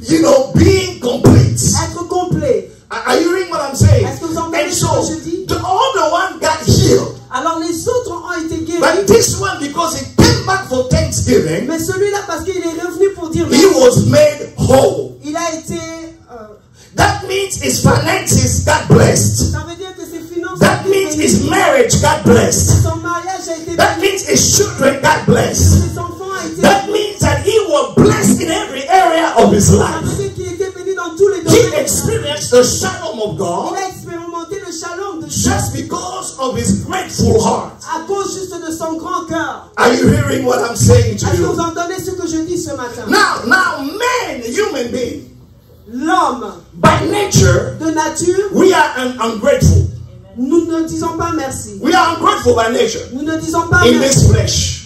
You know, being complete. être complet. Are you hearing what I'm saying? Est-ce que vous entendez And ce so, que je dis? the other one got healed. Alors les autres ont été guéris, But this one, because he came back for Thanksgiving, mais celui-là parce qu'il est revenu pour dire he merci, was made whole. il a été. That means his finances got blessed. Ça veut dire que ses finances. That ont été means bénies. his marriage got blessed. Son mariage a été That béni. means his children got blessed. Ses enfants ont été That bénis. means that he was blessed in every area of his Ça life. veut dire qu'il était béni dans tous les He domaines. experienced the shalom of Il God a expérimenté le shalom de Dieu just because of his grateful heart. à cause juste de son grand cœur. Are you hearing what I'm saying to Est-ce que vous you? entendez ce que je dis ce matin? Now, man, human being, L'homme, by nature, de nature, we are ungrateful. nous ne disons pas merci. We are ungrateful by nature Nous ne disons pas in merci. this flesh.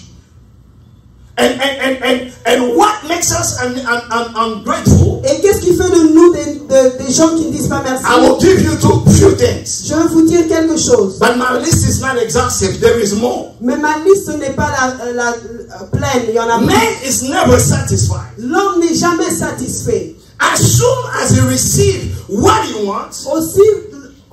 And what makes us ungrateful? Et qu'est-ce qui fait de nous des gens qui ne disent pas merci? I will give you two few things. Je vais vous dire quelque chose. But my list is not exhaustive. There is more. Mais ma liste n'est pas la pleine. Il y en a Man plus. is never satisfied. L'homme n'est jamais satisfait. As soon as he receives what he wants,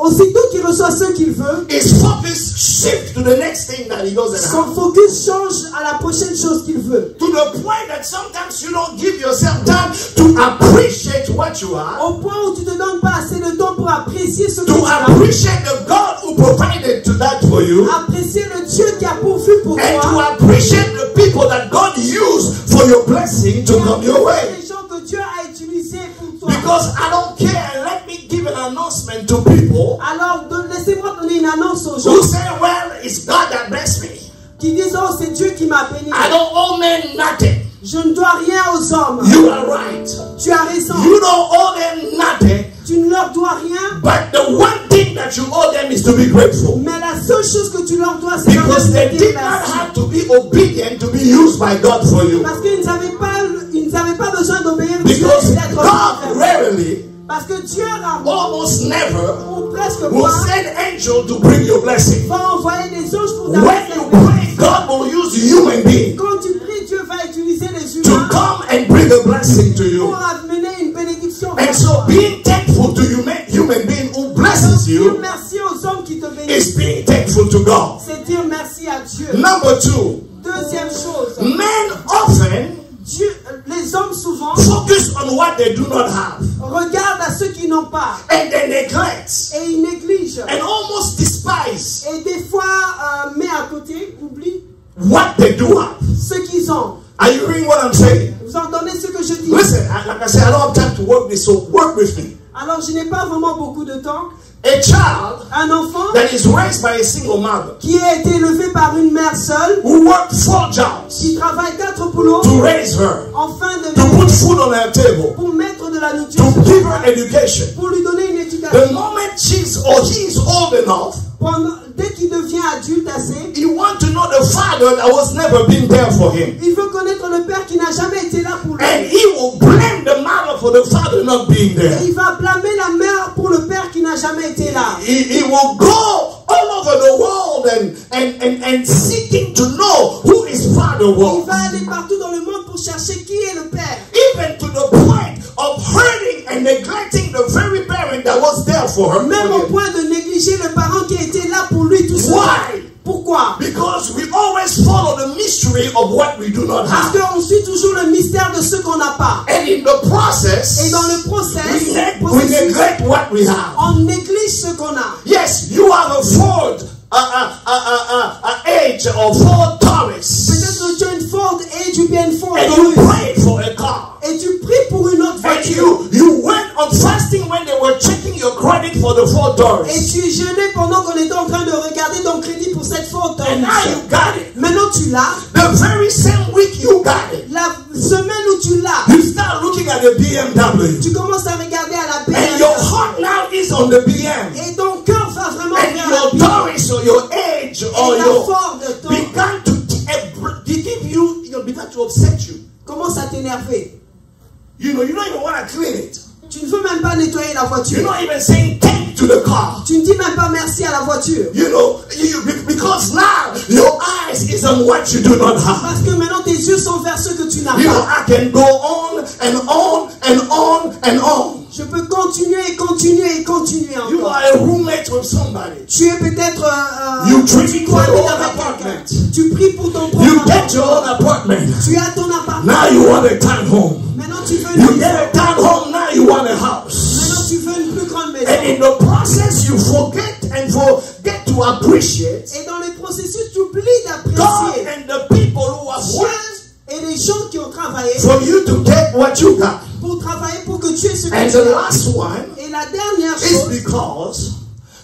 Aussitôt qu'il reçoit ce qu'il veut, his focus shifts to the next thing that he goes and son has. focus change à la prochaine chose qu'il veut. To the point that sometimes you don't give yourself time to appreciate what you have, Au point où tu ne te donnes pas assez de temps pour apprécier ce que to tu as. appreciate the God who provided to that for you, Apprécier le Dieu qui a pourvu pour and to toi. appreciate the people that God used for your blessing to come your way. Les gens que Dieu a utilisés pour toi. Because I don't care. Let me give an announcement to people Alors, laissez-moi donner une annonce aux gens who say, well, it's God that blessed me. qui disent, oh, c'est Dieu qui m'a béni. I don't owe men nothing. Je ne dois rien aux hommes. You are right. Tu as raison. You don't owe them nothing. Tu ne leur dois rien. But the one thing that you owe them is to be grateful. Mais la seule chose que tu leur dois, c'est Because they de did dire not merci. have to be obedient to be used by God for you. Parce qu'ils n'avaient pas besoin d'obéir Dieu Because et d'être God rarely, Parce que Dieu rarement, almost never, ou presque will pas, send angels to bring you blessing. va envoyer des anges pour When you pray, God will use human beings Quand tu pries, Dieu va utiliser les to humains come and bring a blessing to pour you. amener une bénédiction. And so being thankful to human being who blesses Dire you merci aux hommes qui te bénissent. is being thankful to God. C'est dire merci à Dieu. Number two, Deuxième chose, men often les hommes souvent focus on what they do not have. regardent à ceux qui n'ont pas And they neglect et ils négligent and almost despise et des fois met à côté, oublie what they do have. ce qu'ils ont. Are you hearing what I'm saying? Vous entendez ce que je dis? Listen, like I said, I don't have time to work this, so work with me. Alors je n'ai pas vraiment beaucoup de temps. A child Un enfant that is raised by a single mother qui a été élevé par une mère seule, who worked 4 jobs qui travaille 4 boulots, to raise her, afin de to put food on her table, pour mettre de la nourriture, to give her education. pour lui donner une éducation. The moment she's or he is old enough, Dès qu'il devient adulte assez, you want to know the father that was never been there for him. il veut connaître le père qui n'a jamais été là pour lui. And he will blame the mother for the father not being there. Et il va blâmer la mère pour le père qui n'a jamais été là. He will go all over the world and seeking to know who his father Il was. va aller partout dans le monde pour chercher qui est le père. Even to the point of hurting and neglecting the very parent that was there for her. Même au point de négliger le parent qui était là pour lui tout seul. Why? Pourquoi? Because we always follow the mystery of what we do not Parce have. qu'on suit toujours le mystère de ce qu'on n'a pas. And in the process, Et dans le processus, we neglect what we have. on néglige ce qu'on a. Yes, you have a Ford Edge or Ford Taurus, Peut-être que tu as une Ford Edge ou bien une Ford and you Taurus. prayed for a car. Et tu pries pour une autre And voiture. you went on fasting when they were checking your credit for the Ford Et Taurus. tu jeûnais pendant qu'on était en train de regarder ton crédit pour cette Ford Taurus. And now you got it. Maintenant tu l'as. The very same week you got it. La semaine où tu l'as, You start looking at the BMW. tu commences à regarder à la And your BMW. heart now is on the BM. Et ton cœur va vraiment And vers la your Bible. Taurus or your Edge or Et la your Ford began to give you, began to upset you. commence à t'énerver. You know, you don't even want to clean it. Tu ne veux même pas nettoyer la You're voiture. not even saying thank to the car. Tu ne dis même pas merci à la voiture. You know, because now your eyes is on what you do not have. Parce que maintenant tes yeux sont vers ce que tu n'as You know, pas. I can go on and on and on and on. Je peux continuer et continuer et continuer You encore. are a roommate with somebody. Tu es peut-être You dreaming for cohabite your own avec quelqu'un. apartment. Tu pries pour ton You propre get your own appartement. apartment. Tu as ton appartement. Now you want a town home. Maintenant tu veux une You maison. get a town home, now you want a house. Maintenant tu veux une plus grande maison. And in the process, you forget to appreciate Et dans le processus, tu oublies God d'apprécier and the people who have worked Dieu et les gens qui ont travaillé for you to get what you got. pour travailler pour que tu aies ce que And tu the as. last one Et la dernière is chose, because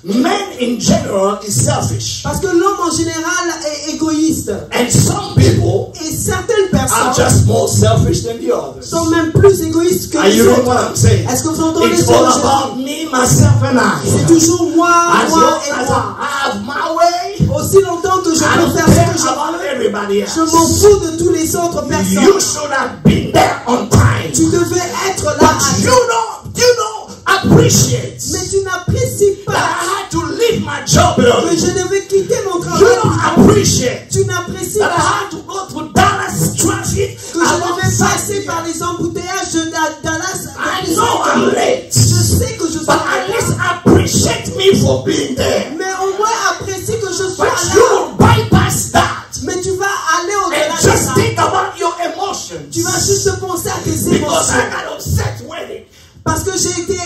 men in general is selfish. parce que l'homme en général est égoïste. And some people Et certaines are personnes just more selfish than the others. sont même plus égoïstes que Are les you hearing what autres. I'm saying? Est-ce que vous entendez It's ce que all je about dis? me, myself, and C'est I. toujours moi, As moi long et as moi. I have my way, Aussi longtemps que je I peux don't faire ce care que je about veux, everybody je m'en else. fous de tous les autres You personnes. should have been there on time. Tu devais être là But à you don't appreciate mais tu n'apprécies that pas I had to leave my job que early. je devais quitter mon You travail. don't appreciate Tu n'apprécies that I pas had to go through Dallas traffic. que je devais passer par les embouteillages de Dallas. I know I'm late, Je sais que je suis but en at least retard, appreciate me for being there. mais au moins apprécie que je sois But là. you will bypass that Mais tu vas aller au-delà and de just ça. think about your emotions. Tu vas juste penser à tes Because émotions. I got upset when it. Parce que j'ai été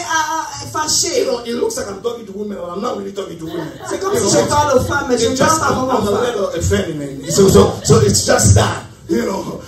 fâché. You know, it looks like I'm talking to women, but I'm not really talking to women. C'est comme si je parle aux femmes, mais je ne It's parle just pas I'm vraiment a aux femmes. little effeminate. So it's just that, you know.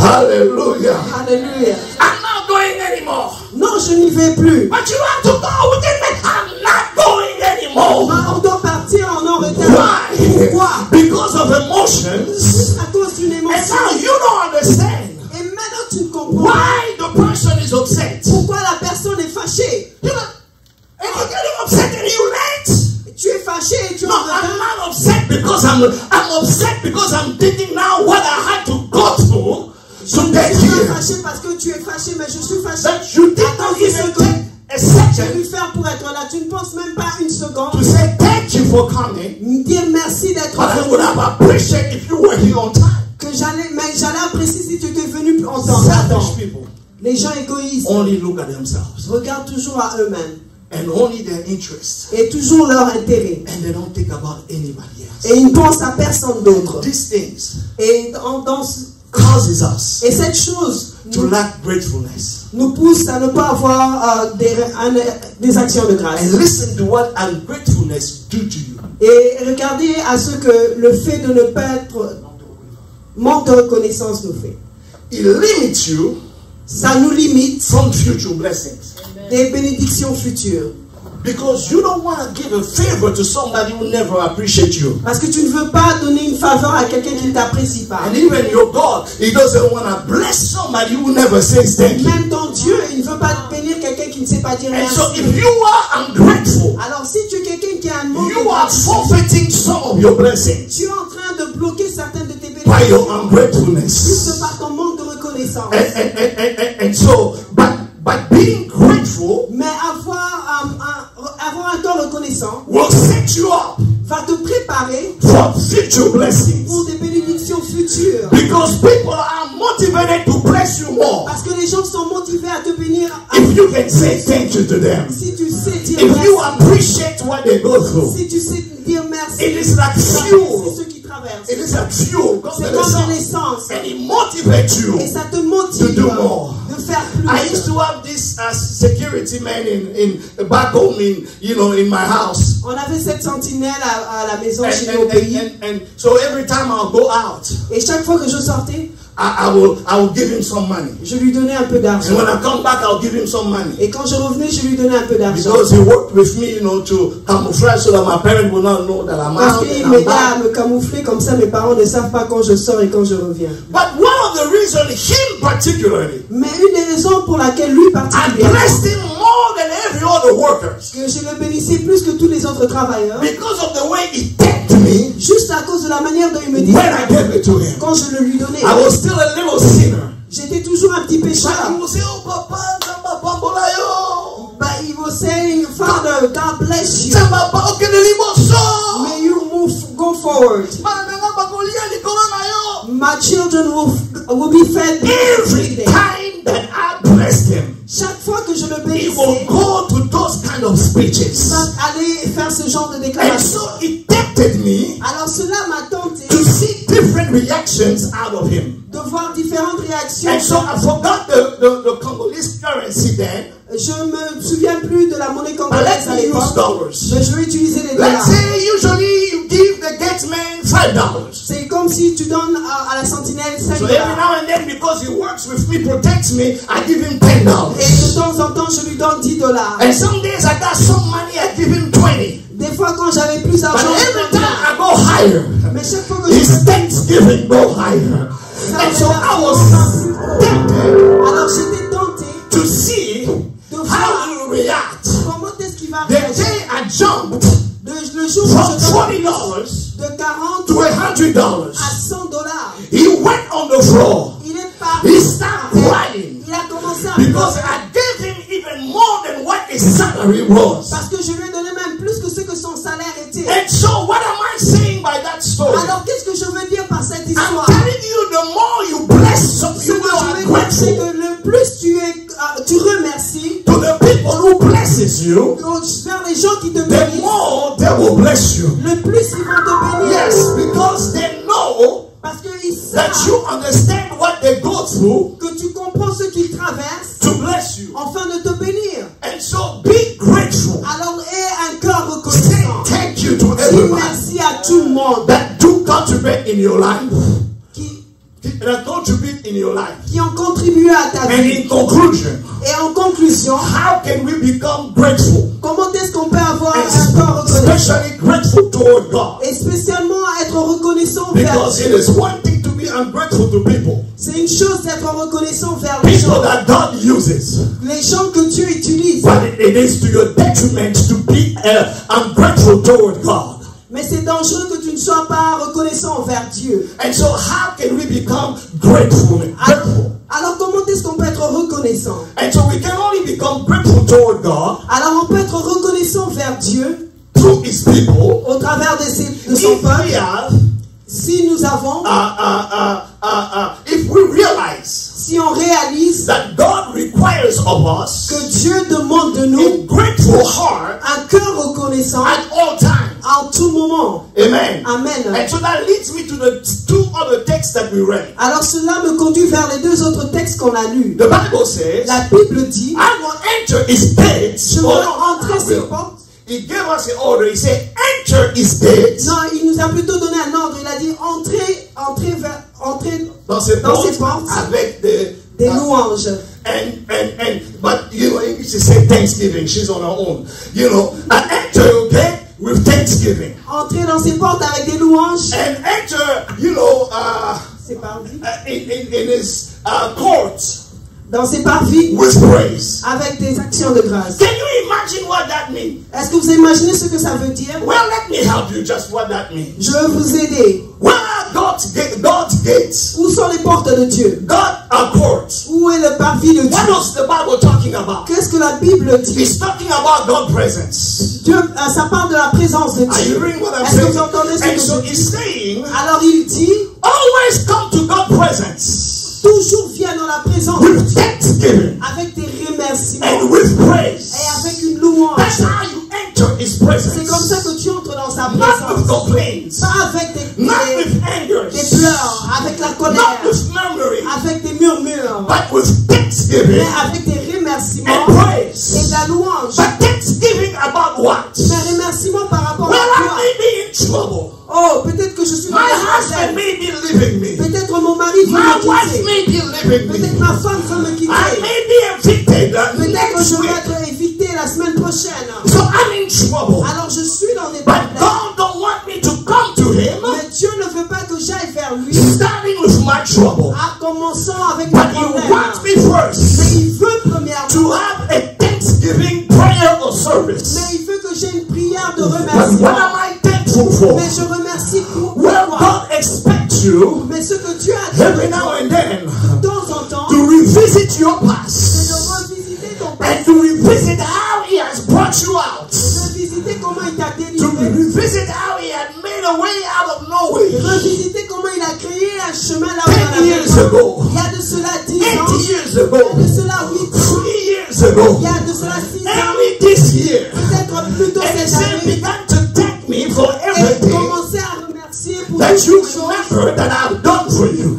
Hallelujah. Alléluia. I'm not going anymore. Non, je n'y vais plus. But you have to go with it. I'm not going anymore. On doit partir en retard. Why? Pourquoi? Because of emotions. Juste à cause d'une And émotion. now you don't understand Et maintenant tu ne comprends pas why the person is upset. pourquoi la personne est fâchée. And you're getting upset and you're late. Tu es fâché et tu es No, en I'm retard. not upset because I'm upset because I'm thinking now what I had to go through to get Je suis here. fâché parce que tu es fâché, mais je suis fâché. That you did Attends not une even seconde. take a Tu as second dû faire pour être là. Tu ne penses même pas une to seconde. say thank you for coming. Dire merci d'être But I venu. would have appreciated if you were here on time. Mais j'allais apprécier si tu étais venu en temps. Attends. Selfish people Les gens égoïstes only look at themselves regardent toujours à eux-mêmes and only their interests, et toujours leur intérêt. and they don't think about anybody else. Et ils ne pensent à personne d'autre. These things Et, causes us et cette chose to lack gratefulness. nous pousse à ne pas avoir des actions de grâce. And listen to what ungratefulness do to you. Et regardez à ce que le fait de ne pas être manque de reconnaissance nous fait. It limits you Ça nous limite from future blessings. des bénédictions futures. Because you don't want to give a favor to somebody who never appreciates you. Parce que tu ne veux pas donner une faveur à quelqu'un qui ne t'apprécie pas. And even your God, He doesn't want to bless somebody who never says thank you. Même ton Dieu, il ne veut pas bénir quelqu'un qui ne sait pas dire And merci. so if you are ungrateful, Alors si tu es quelqu'un qui a un manque de you are grâce, forfeiting some of your blessings tu es en train de bloquer certaines de tes by your bénédictions ungratefulness. juste par ton manque de reconnaissance. And so, but being grateful Mais avoir un cœur reconnaissant will set you up va te préparer for future blessings. pour des bénédictions futures. Because people are motivated to bless you more Parce que les gens sont motivés à te bénir if you can say thank you to them. si tu sais dire If you merci. appreciate what they go through. Si tu sais dire merci. It is like C'est fuel. ceux qui traversent. It is like fuel. C'est comme l'essence. And it motivates you. Et ça te motive To do more. de faire plus. I used to have this security man in back home in my house. On avait cette sentinelle à la maison chez nous au And, pays. and so every time I'll go out, Et chaque fois que je sortais, I will give him some money. je lui donnais un peu And d'argent. when I come back, I'll give him some money. Et quand je revenais, je lui donnais un peu d'argent. Because he worked with me, to camouflage so that my parents will not know that I'm Parce out qu'il and I'm m'aidait à back. me camoufler, comme ça mes parents ne savent pas quand je sors et quand je reviens. But one of the reasons, him particularly, Mais une des raisons pour laquelle lui I particulièrement, blessed him more than every other worker. que je le bénissais plus que tous les autres travailleurs, Because of the way he thanked me juste à cause de la manière dont il me disait when I gave it to him. quand je le lui donnais. I was still a little sinner. J'étais toujours un petit But pécheur. he would say, oh, Papa, Samba Bambolayo. But he was saying, Father, God bless you. Samba Baokenelimoso. May you go forward. My children will be fed Every day. time that I blessed him, Chaque fois que je le he will bénissais, go to those kind of speeches. il va aller faire ce genre de And déclaration. so it tempted me Alors cela m'a tenté to see different reactions out of him. de voir différentes réactions. And so I forgot the Congolese currency then. Je me souviens plus de la monnaie But congolaise let à me use l'époque. dollars. Mais je vais utiliser les Let's dollars. say usually you give the gate man $5. C'est comme si tu donnes à la sentinelle 5 So every dollars. now and then, because he works with me, protects me, I give him $10. Et de temps en temps, je lui donne 10 dollars. And some days I got some money, I give him 20. Des fois, quand j'avais plus But d'argent, je every donne time I go higher, mais chaque fois que his je thanksgiving go higher. And so I was tempted alors j'étais tenté to see de how voir he will react. comment est-ce qu'il va The réagir. day I jumped Le jour où from je donne $40 de 40 to $100, à 100 dollars, he went on the floor. il est parti. He started crying Il a commencé à because pleurer I gave him even more than what his salary was. parce que je lui ai donné même plus que ce que son salaire était. And so what am I saying by that story? Alors qu'est-ce que je veux dire par cette I'm histoire? telling you, the more you bless some, Ce you que will je be veux dire, c'est grateful que le plus tu remercies to the people who blesses you, vers les gens qui te the bénissent, more they will bless you. le plus ils vont te bénir. Yes, because they know Parce qu'ils that savent you understand what they go through que tu comprends ce qu'ils traversent to bless you. afin de te bénir. And so be grateful. Alors aie un cœur Say reconnaissant. thank you to Dis everyone merci à tout le monde that do contribute in your life. qui that contribute in your life. qui ont contribué à ta And vie. in conclusion, Et en conclusion, how can we become grateful? comment est-ce qu'on peut avoir And un corps reconnaissant? especially grateful toward God. Et spécialement être reconnaissant vers Because it is one thing to be ungrateful to people. C'est une chose d'être reconnaissant vers les People gens. that God uses. Les gens que Dieu utilise. But it is to your detriment to be ungrateful toward God. Mais c'est dangereux que tu ne sois pas reconnaissant envers Dieu. And so how can we become grateful? Alors comment est-ce qu'on peut être reconnaissant? And so we can only become grateful toward God Alors on peut être reconnaissant vers Dieu through His people au travers de son if we peuple. have, Si nous avons, if we realize si on réalise that God requires of us que Dieu demande de nous a grateful heart un cœur reconnaissant at all times. en tout moment. Amen. Amen. And so that leads me to the two other texts that we read. Alors cela me conduit vers les deux autres textes qu'on a lus. The Bible says, La Bible dit, I will enter His gates. je veux Oh, no, entrer I ses will. portes. He gave us an order. He said, enter His gates. Non, il nous a plutôt donné un ordre. Il a dit entrez Dans ses dans ses portes portes avec des louanges. But you know, English to say Thanksgiving. She's on her own. You know, and enter your gate with Thanksgiving. Entrez dans ses portes avec des louanges. And enter, you know, C'est parti. in His courts Dans ses parvis with praise. avec des actions de grâce. Can you imagine what that means? Est-ce que vous imaginez ce que ça veut dire? Well, let me help you just what that means. Je veux vous aider. Where are God's gates? Où sont les portes de Dieu? God are courts. Où est le parvis de Dieu? What is the Bible talking about? Qu'est-ce que la Bible dit? It's talking about God's presence. Dieu, ça parle de la présence de Are you Dieu. reading what I'm Est-ce que saying? vous entendez ce And que so je dis? he's saying, Alors il dit, always come to God's presence toujours viens dans la présence de with Dieu thanksgiving avec des remerciements and with praise. et avec une louange. That's how you enter His C'est comme presence. ça que tu entres dans sa Not with présence. complaints, Pas avec des not with angers, pleurs, avec la not colère, with murmuring, avec des murmures, but with thanksgiving mais avec des remerciements and praise. et de la louange. But thanksgiving about what? Des remerciements par rapport Well, à I quoi? may be in trouble. Oh, peut-être que je suis dans My la husband problème. may be leaving me. Peut-être mon mari veut My me wife quitter. may be leaving Peut-être me. ma femme veut me I quitter. may be evicted Peut-être que next je vais week. être évité la semaine prochaine. So I'm in trouble. Alors je suis dans des But problèmes. God don't want me to come to Him, Mais Dieu ne veut pas que j'aille vers lui starting with my trouble. en commençant avec But mes He problèmes. wants me Mais first il veut premièrement, to have a thanksgiving prayer or service. mais il veut que j'ai une prière de But what remerciement. am I thankful for? Mais je remercie pour Well, pourquoi. God expects you Mais ce que Dieu a dit every now and then de temps en temps, to revisit your c'est past de revisiter ton and passé, to revisit how He has brought you out. de visiter comment il t'a To délivré, revisit how He had made a way out of no way. revisiter comment il a créé un chemin là où il y en 10 avait years pas. ago, Il y a de cela 10 ans, 80 years il y a ago, de cela 8 ans, 3 years ago, il y a de cela 6 ans, early this year. peut-être plutôt And He cette said, année, began to thank me for et everything commencer à remercier pour that toutes you les choses, remember that I've done for you.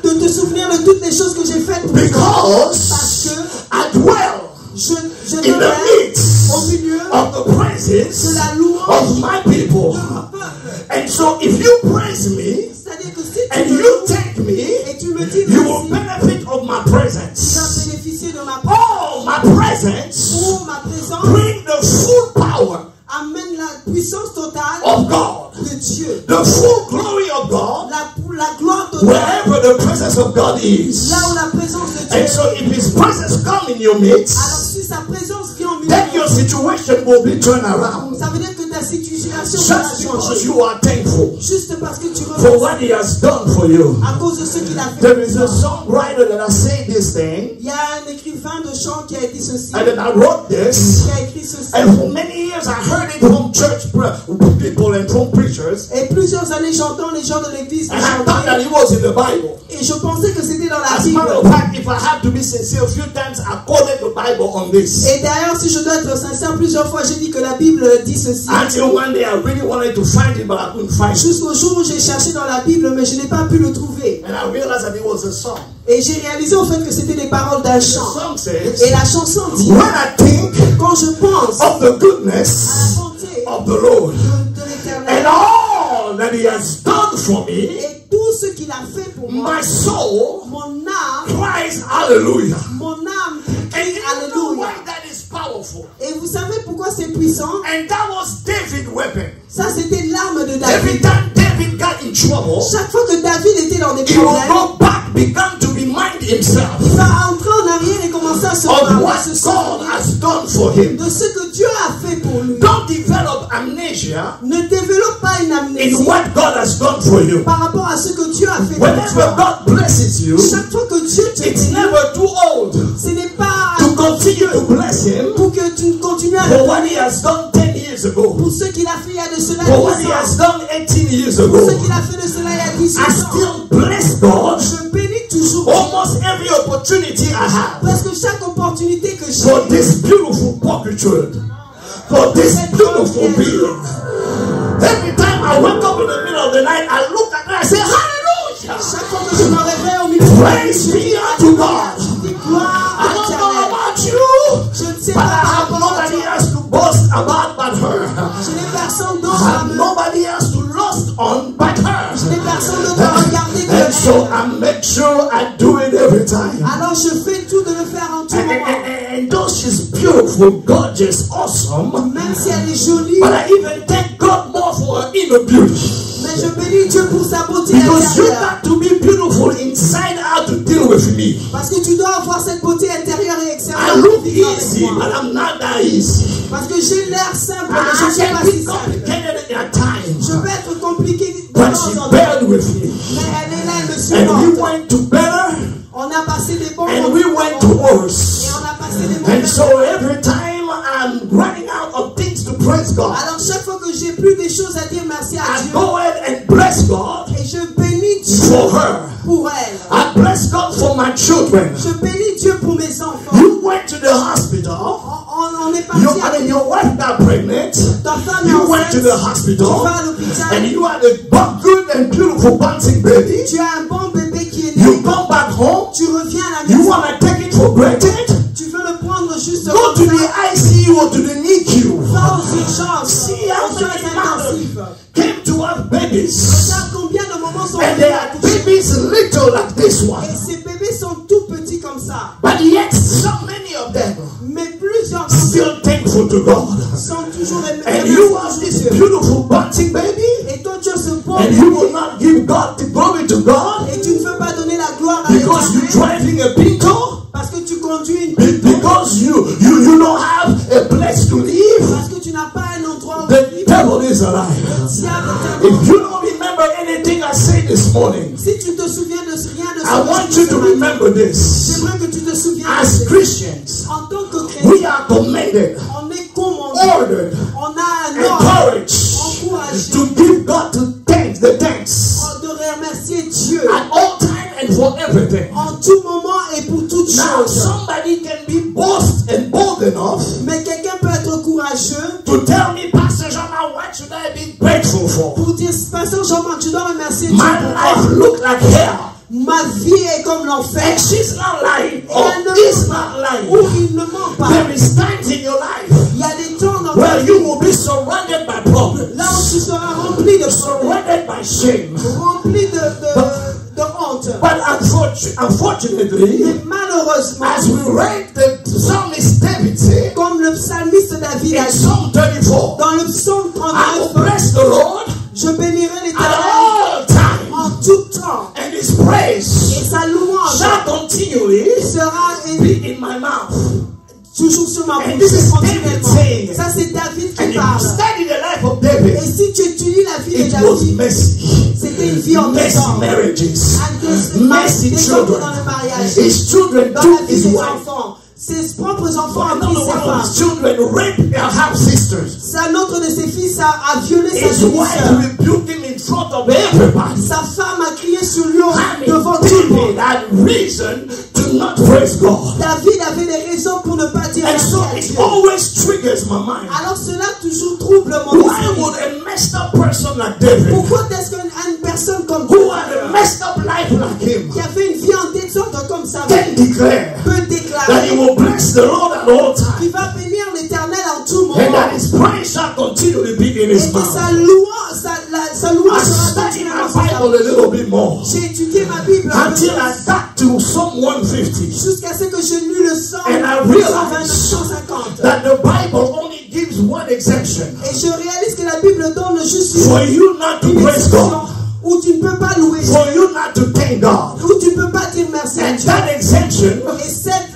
de te souvenir de toutes les choses que j'ai faites pour toi. Because Parce que I dwell je in the demeure midst au milieu of the de praises la louange of my people. de mon peuple. And so if you praise me C'est-à-dire que si tu and me you loues thank me, et tu me dis you will merci, benefit of my tu vas presence. bénéficier de ma Oh, my presence pour ma présence, bring the full power amène la puissance totale of God, de Dieu. the full glory of God, La gloire totale, wherever the presence of God is. là où la présence de Dieu. And so if His presence come in your midst, Alors si sa présence vient au milieu, then your situation will be turned around. ça veut dire que ta situation va Just because changer. you are thankful Juste parce que tu for remercies what He has done for you. à cause de ce qu'il a fait. There is a songwriter that has said this thing, Il y a un écrivain de chant qui a dit ceci, and then I wrote this, qui a écrit ceci. and for many years I heard it from church people and from preachers, Et plusieurs années, j'entends les gens de l'église and I thought that chanter. it was in the Bible. Et je pensais que c'était dans la As a matter of Bible. fact, if I have to be sincere, a few times I quoted the Bible on this. Et d'ailleurs, si je dois être sincère, plusieurs fois j'ai dit que la Bible dit ceci. Until one day I really wanted to find it, but I couldn't find it. Jusqu'au jour où j'ai cherché dans la Bible, mais je n'ai pas pu le trouver. And I realized that it was a song. Et j'ai réalisé en fait que c'était des paroles d'un The chant. song says, Et la chanson dit, when I think quand je pense à of the goodness la bonté of the Lord de l'Éternel and all that He has done for me, et tout tout ce qu'il a fait pour moi, my soul mon âme, cries hallelujah. mon âme And crie you know alléluia. why that is powerful? Et vous savez pourquoi c'est puissant? And that was David's weapon. Ça, c'était l'arme de Every David. time David got in trouble, Chaque fois que David était dans des he would problèmes, go back, began to remind himself il va entrer en arrière et commencer à se of rappeler, what se God souvenir has done for him. de ce que Dieu a fait pour lui. Don't develop amnesia Ne développe pas une in amnésie what God has done for you. par rapport à ce que Dieu a fait pour Whenever toi. God blesses you, Chaque fois que Dieu te it's bénit, never too old ce n'est pas to continue to bless him pour que tu continues à for le what he has done 10 years ago, pour ce qu'il a fait il y a de cela for what he 10 has ans, done 18 years pour ago. ce qu'il a fait de cela il y a 18 I ans. still bless God Je bénis toujours almost every opportunity I have parce que chaque opportunité que for j'ai, this beautiful portraiture, for this beautiful being. Every time I wake up in the middle of the night, I look at it and I say, hallelujah! chaque fois que je me réveille au milieu de Praise be unto God. je dis gloire I don't know éternelle. about you, Je ne sais but I pas par have rapport à nobody toi. else to boast about but her. Je n'ai personne I d'autre à have me nobody else to lust on but je her. n'ai personne d'autre à regarder que And so elle. I make sure I do it every time. Alors je fais tout de le faire en tout moment. And though she's beautiful, gorgeous, awesome, Même si elle est jolie, but I even thank God more for her inner beauty. mais je bénis Dieu pour sa beauté Because you intérieure. got to be beautiful inside out to deal with me. Parce que tu dois avoir cette beauté intérieure et I extérieure. look pour vivre avec easy, moi. but I'm not that easy. Parce que j'ai l'air simple, mais I je ne suis can pas be si simple. complicated at Je times, peux être compliqué de but temps she en temps. bared with me. Mais elle est là, elle me And we supporte. went to better, On a passé des bons and moments. we went to Et worse. on a passé des mauvais And so moments. every time I'm running out of things to praise God, Alors chaque fois que j'ai plus des choses à dire merci à I Dieu, go ahead and bless God et je bénis Dieu for her. pour elle. I bless God for my children. Je bénis Dieu pour mes enfants. You went to the hospital. On est parti I mean, your wife got pregnant. ta femme est You went to enceinte. the Tu hospital. vas à l'hôpital. And you had a good and beautiful bouncing baby. Tu as un bon bébé qui est né. You come back home. Tu reviens à la You maison. want to take it for granted. Tu veux le prendre juste Go comme to ça. the ICU or to the NICU. Va aux urgences. See how Aux soins many intensifs. mothers came to have babies. Regarde combien de moments sont And they are babies little like this one. Et ces bébés sont tout petits comme ça. But yet, so many of them Mais plusieurs d'entre eux still thankful to God. sont toujours And you have this beautiful bouncing baby. Et toi tu as ce bon And you bébé. will not give God the glory to God Et tu ne veux pas donner la gloire à because you're l'Éternel. driving a Pinto. Parce que tu conduis une Because you don't have a place to live. Parce que tu n'as pas un endroit où The vivre. devil is alive. Le diable est If you don't remember anything I said this morning, Si tu te souviens de rien de ce I que want je you dis to ce matin, remember this. j'aimerais que tu te souviennes de As ce- Christians, En tant que we chrétien, are commanded, on est commandé, ordered, on a un ordre encouraged encouragé to give God the thanks de remercier Dieu at all time and for everything. en tout moment et pour toutes Now, choses. somebody can be bold and bold enough Mais quelqu'un peut être courageux to tell me, Pastor Jean-Marc, what should I be grateful for? pour dire, Pasteur Jean-Marc, tu dois remercier Dieu My pour life moi. look like hell. Ma vie est comme l'enfer. And she's not lying. Et Or elle ne is ment not pas. lying. Ou il ne ment pas. There is times in your life Il y a des temps dans ta where vie, you will be surrounded by problems, là où tu seras rempli de problèmes, surrounded by shame. rempli de honte. But unfortunately, Et malheureusement, as we read the psalmist David say comme le psalmiste David a in dit Psalm 34, dans le psaume I will 39, bless the Lord je bénirai at l'Éternel all times, en tout temps, and His praise et sa louange shall continually sera be in my mouth. toujours sur ma And bouche this is continuellement. David saying, Ça c'est David and qui if you parle. study the life of Et David, si tu étudies la vie de it was David, messy. c'était une vie en Messy désordre. marriages, messy Des children. dans le mariage, His children dans la took vie his des wife. enfants. Ses propres enfants ont Another pris sa one of his femme. children raped her half sisters. Un autre de ses fils a violé sa His wife demi-sœur. rebuked him in front of everybody. Sa femme a crié sur lui I mean, devant tout le monde. David had reason to not praise God. David avait des raisons pour ne pas dire And merci so à it Dieu. always triggers my mind. Alors cela toujours trouble mon Why esprit. would a messed up person like David, Pourquoi est-ce qu'une personne comme who had a David, messed up life like him, qui a fait une vie en désordre comme ça, can declare peut that he déclarer will bless the Lord at all times, qu'il va bénir l'Éternel en tout and that moment his praise shall continue to be in et his que sa mouth? louange sa louange sera studied my Bible a little bit more J'ai étudié ma Bible until I got to Psalm 150. jusqu'à ce que je lus le And I Psaume realized 150. that the Bible only gives one exemption Et je réalise que la Bible donne juste for you not to une praise exception God, où tu ne peux pas louer Dieu, for you not to thank God. où tu ne peux pas dire merci à And Dieu. that exemption Et cette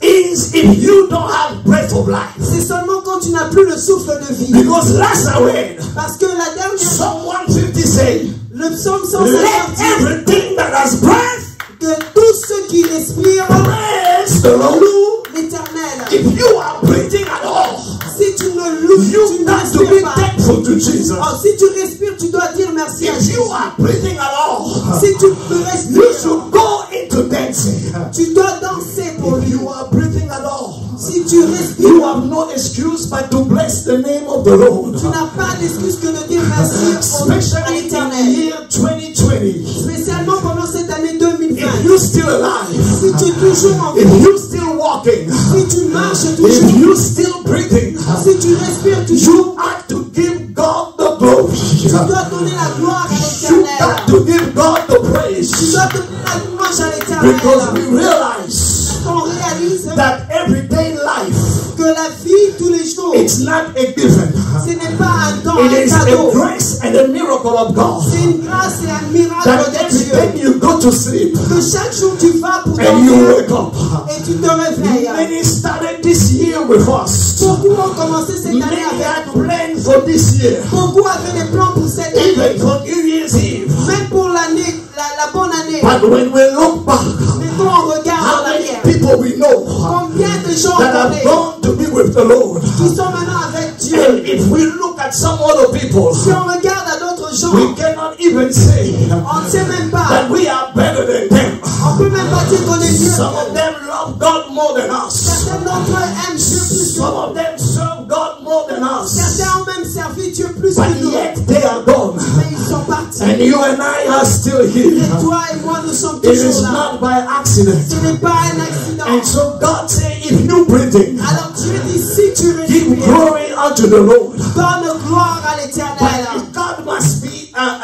is if you don't have breath of life. c'est seulement quand tu n'as plus le souffle de vie. Because last I read, Parce que la dernière, Psalm 150 say, le psaume let 150 dit everything that has breath que tous ceux qui respirent praise the Lord. louent l'Éternel. If you are breathing at all, Si tu ne loues, tu you ne got to be respires pas. thankful to Jesus. Oh, si tu respires, tu dois dire merci à If Dieu. you are breathing at all, Si tu peux you respirer, should go into dancing. tu dois danser pour If lui. you are breathing at all, Si tu respires, you have no excuse but to bless the name of the Lord. tu n'as pas d'excuse que de dire merci à Especially in the l'Éternel. year 2020. Spécialement pendant cette année 2020. If you're still alive, Si tu es toujours en vie, if you're still walking, si tu marches if toujours, you're still breathing, si tu respires toujours, you have to give God the glory. tu dois donner la gloire à You l'Éternel. got to give God the Tu praise. dois donner la louange à Because we l'Éternel. realize On réalise that everyday life, que la vie tous les jours, it's not a given. ce n'est pas un don, It un is a cadeau. grace and a miracle of God. C'est une grâce et un miracle That de every Dieu. time you go to sleep Que chaque jour tu vas pour and you dormir wake up. et tu te réveilles. Many started this year with us. Beaucoup ont commencé cette Many année avec. had planned for this year. Beaucoup avaient des plans pour cette Even année. for New Year's Eve. Même pour l'année, la bonne année. But when we look back, Mais quand on regarde how en many arrière, people we know combien de gens that on have connaît gone to be with the Lord? qui sont maintenant avec Dieu. And if we look at some other people, Si on regarde à d'autres gens, we cannot even say on ne sait même pas. that we are better than them. On peut même pas dire qu'on est mieux. Some of them love God more than us. Certains d'entre eux aiment Dieu plus que Some nous. of them serve God more than us. Certains ont même servi Dieu plus But que nous. yet they are gone. Mais ils sont partis. And you and I are still Et here. toi et moi, nous sommes It toujours is là. not by accident. Ce n'est pas un accident. And so God said, if you breathing, Alors Dieu dit, si tu give respires, glory unto the Lord. donne gloire à But l'Éternel. if God must be an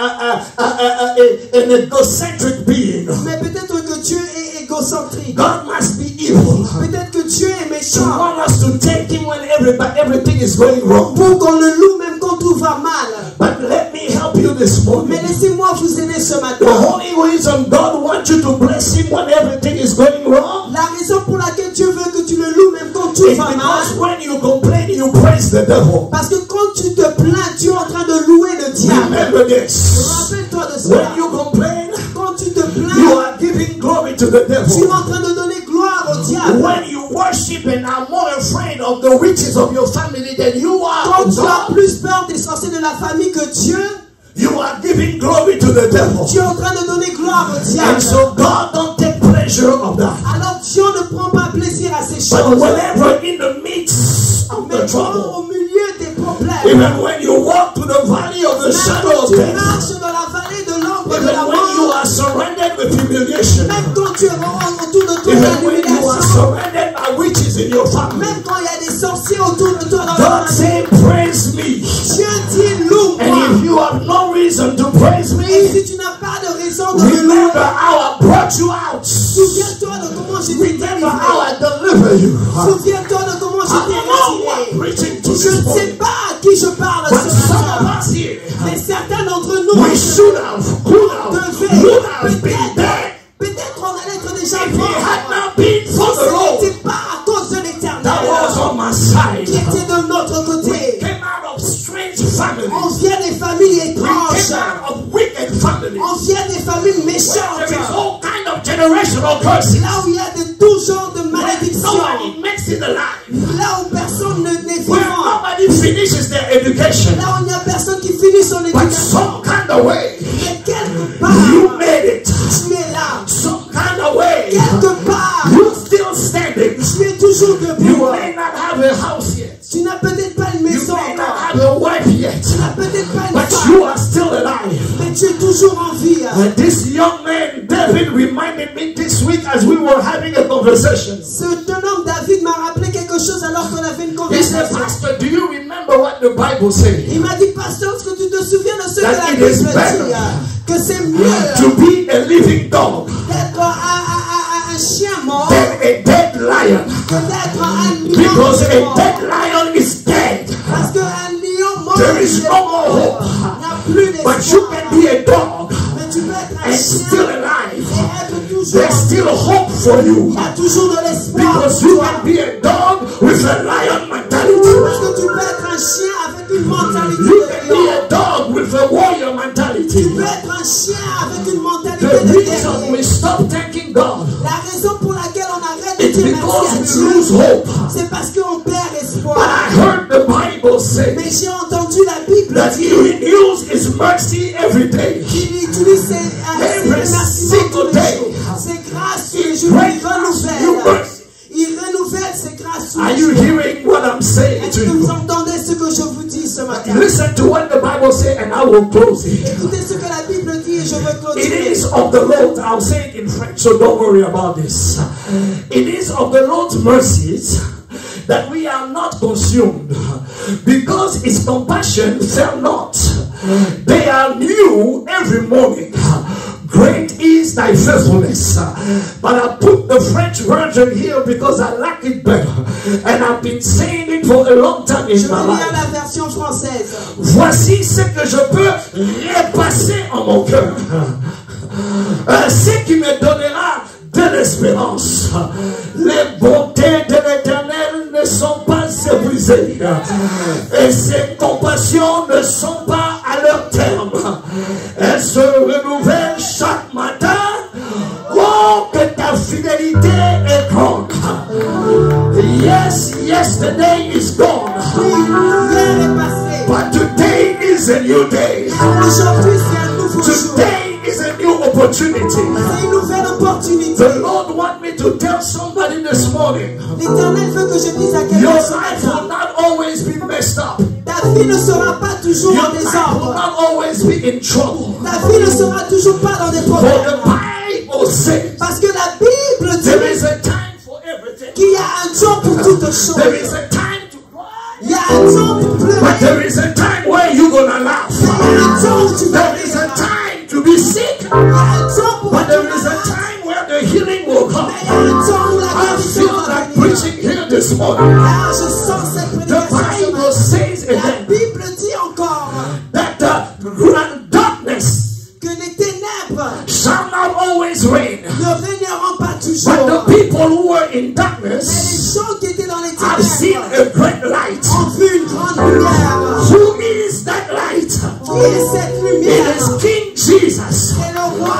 egocentric being. Mais peut-être que Dieu est égocentrique. God must be evil. Peut-être que Dieu est To méchant. want us to take him when everything is going wrong. Pour qu'on le loue même quand tout va mal. But let me help you this morning. Mais laissez-moi vous aider ce The matin. only reason God wants you to bless him when everything is going wrong La raison pour laquelle Dieu veut que tu le loues même quand tout is va mal. because when you complain, you praise the devil. Parce que quand tu te plains, tu es en train de louer le diable. Remember this. Rappelle-toi de When cela. you complain, Quand tu te you plains, are giving glory to the tu es devil. en train de donner gloire au diable. When you worship and are more afraid of the riches of your family than you are Quand of tu as God, plus peur des sorciers de la famille que Dieu, you are giving glory to the devil. tu es en train de donner gloire au And diable. so God don't take pleasure of that. Alors Dieu ne prend pas plaisir à ces But choses. whenever in the midst of the Mais quand trouble, au milieu des problèmes, even when you walk to the valley of the même shadow quand of tu death, marches dans la vallée de l'ombre de even la when you mort, are surrounded with humiliation, même quand tu es autour de toi even when you are l'humiliation, surrounded by witches in your family, même quand il y a des sorciers autour de toi dans la God famille, say, praise me. Dieu dit loue-moi. And if you have no reason to praise Et me, si tu n'as pas de raison de me remember louer, how I brought you out. souviens-toi de comment je t'ai Remember how délivré. I delivered you. Souviens-toi de comment je I t'ai don't know what retiré. preaching to Je this ne sais morning, pas à qui je parle but ce some matin. of us here, Mais certains d'entre nous, we should have, could have been dead. peut-être on allait être déjà If it morts. had not been for the Ce Lord n'était pas à cause de that l'Éternel was on my side. qui était de notre côté. Came out of strange On families. vient des familles We étranges. came out of wicked families. On vient des familles Where there is méchantes. all kind of generational curses. Là où il y a de tout genre de Where malédictions. nobody makes it alive. Là où personne n'est Where vivant. nobody finishes their education. Là où il n'y a personne qui finit son But éducation. some kind of way, Mais quelque part, you made it. tu es là. Some kind of way, Quelque part, you still standing. tu es toujours You debout. may not have a house yet. Tu n'as peut-être pas une You maison may not encore. have a wife yet. Tu n'as peut-être pas une But femme. you are still alive. Mais tu es toujours en vie. And this young man, David, reminded me this week as we were having a conversation. Ce jeune homme David m'a rappelé quelque chose alors qu'on avait une He said, conversation. Pastor, do you remember what the Bible says? Il m'a dit, pasteur, est-ce que tu te souviens de ce que that la it Bible is better dit, que c'est mieux to be a living dog d'être un chien mort than a dead lion. que d'être un lion Because a mort. dead lion is dead. Parce qu'un lion mort, There is il est no more mort. hope. Il n'y a plus But you d'espoir. can be a dog Mais tu peux être un and chien still et alive. être toujours There's en vie. still hope for you. Il y a toujours de l'espoir Because pour you toi. can be a dog with a lion mentality. Parce que tu peux être un chien avec une mentalité You de can be lion. a dog with a warrior Tu mentality. peux être un chien avec une mentalité The de reason we guerrier. stop thanking God La raison pour laquelle on arrête de is dire because merci we à lose Dieu, hope. c'est parce qu'on perd But espoir. I heard the Bible say Mais j'ai entendu la Bible that He renews His mercy every day. qu'il utilise ses Every remerciements tous single les day. jours. Ses grâces tous les He jours, il grants new renouvelle. mercy. Il renouvelle ses grâces tous Are les you jours. hearing what I'm saying Est-ce to que vous you? entendez ce que je vous dis ce matin? Listen to what the Bible says, and I will close it. Écoutez ce que la Bible dit et je vais It clôturer. is of the Lord, I'll say it in French, so don't worry about this. It is of the Lord's mercies that we are not consumed, because His compassion fail not. They are new every morning. Great is thy faithfulness. But I put the French version here because I like it better. And I've been saying it for a long time Je in vais my lire life. la version française. Voici ce que je peux repasser en mon cœur. Ce qui me donnera de l'espérance. Les bontés de l'Éternel ne sont pas épuisées. Et ses compassions ne sont pas à leur terme. Elles se renouvellent chaque matin. Oh, que ta fidélité est grande. Yes, yesterday is gone. Hier est passé. But today is a new day. Aujourd'hui, c'est un nouveau jour. Today is a new opportunity. C'est une nouvelle opportunité. The Lord wants me to tell somebody this morning, L'Éternel veut que je dise à your quelqu'un ce life matin, will not always be messed up. ta vie ne sera pas toujours Your en life will désordre. not always be in trouble. Ta vie ne sera toujours pas dans des For problèmes. the Bible says Parce que la Bible there dit is a time for everything. qu'il y a un temps pour toutes choses. There is a time to cry. Il y a un temps pour But pleurer. there is a time where you're gonna laugh. Il y a un temps où tu vas There is a rire. time to be sick. Il y a un temps pour But être there is a malade. time where the healing will come. Il y a un temps où la I guérison feel va like venir. preaching here this morning. Là, je sens cette The prédication ce Bible matin. says La again Bible dit encore that the darkness que les ténèbres shall not always reign. ne régneront pas But toujours. the people who were in Mais darkness les gens qui étaient dans les have seen ténèbres a great light. ont vu une grande lumière. Who is that light? Qui est cette It lumière? is King Jesus. C'est le roi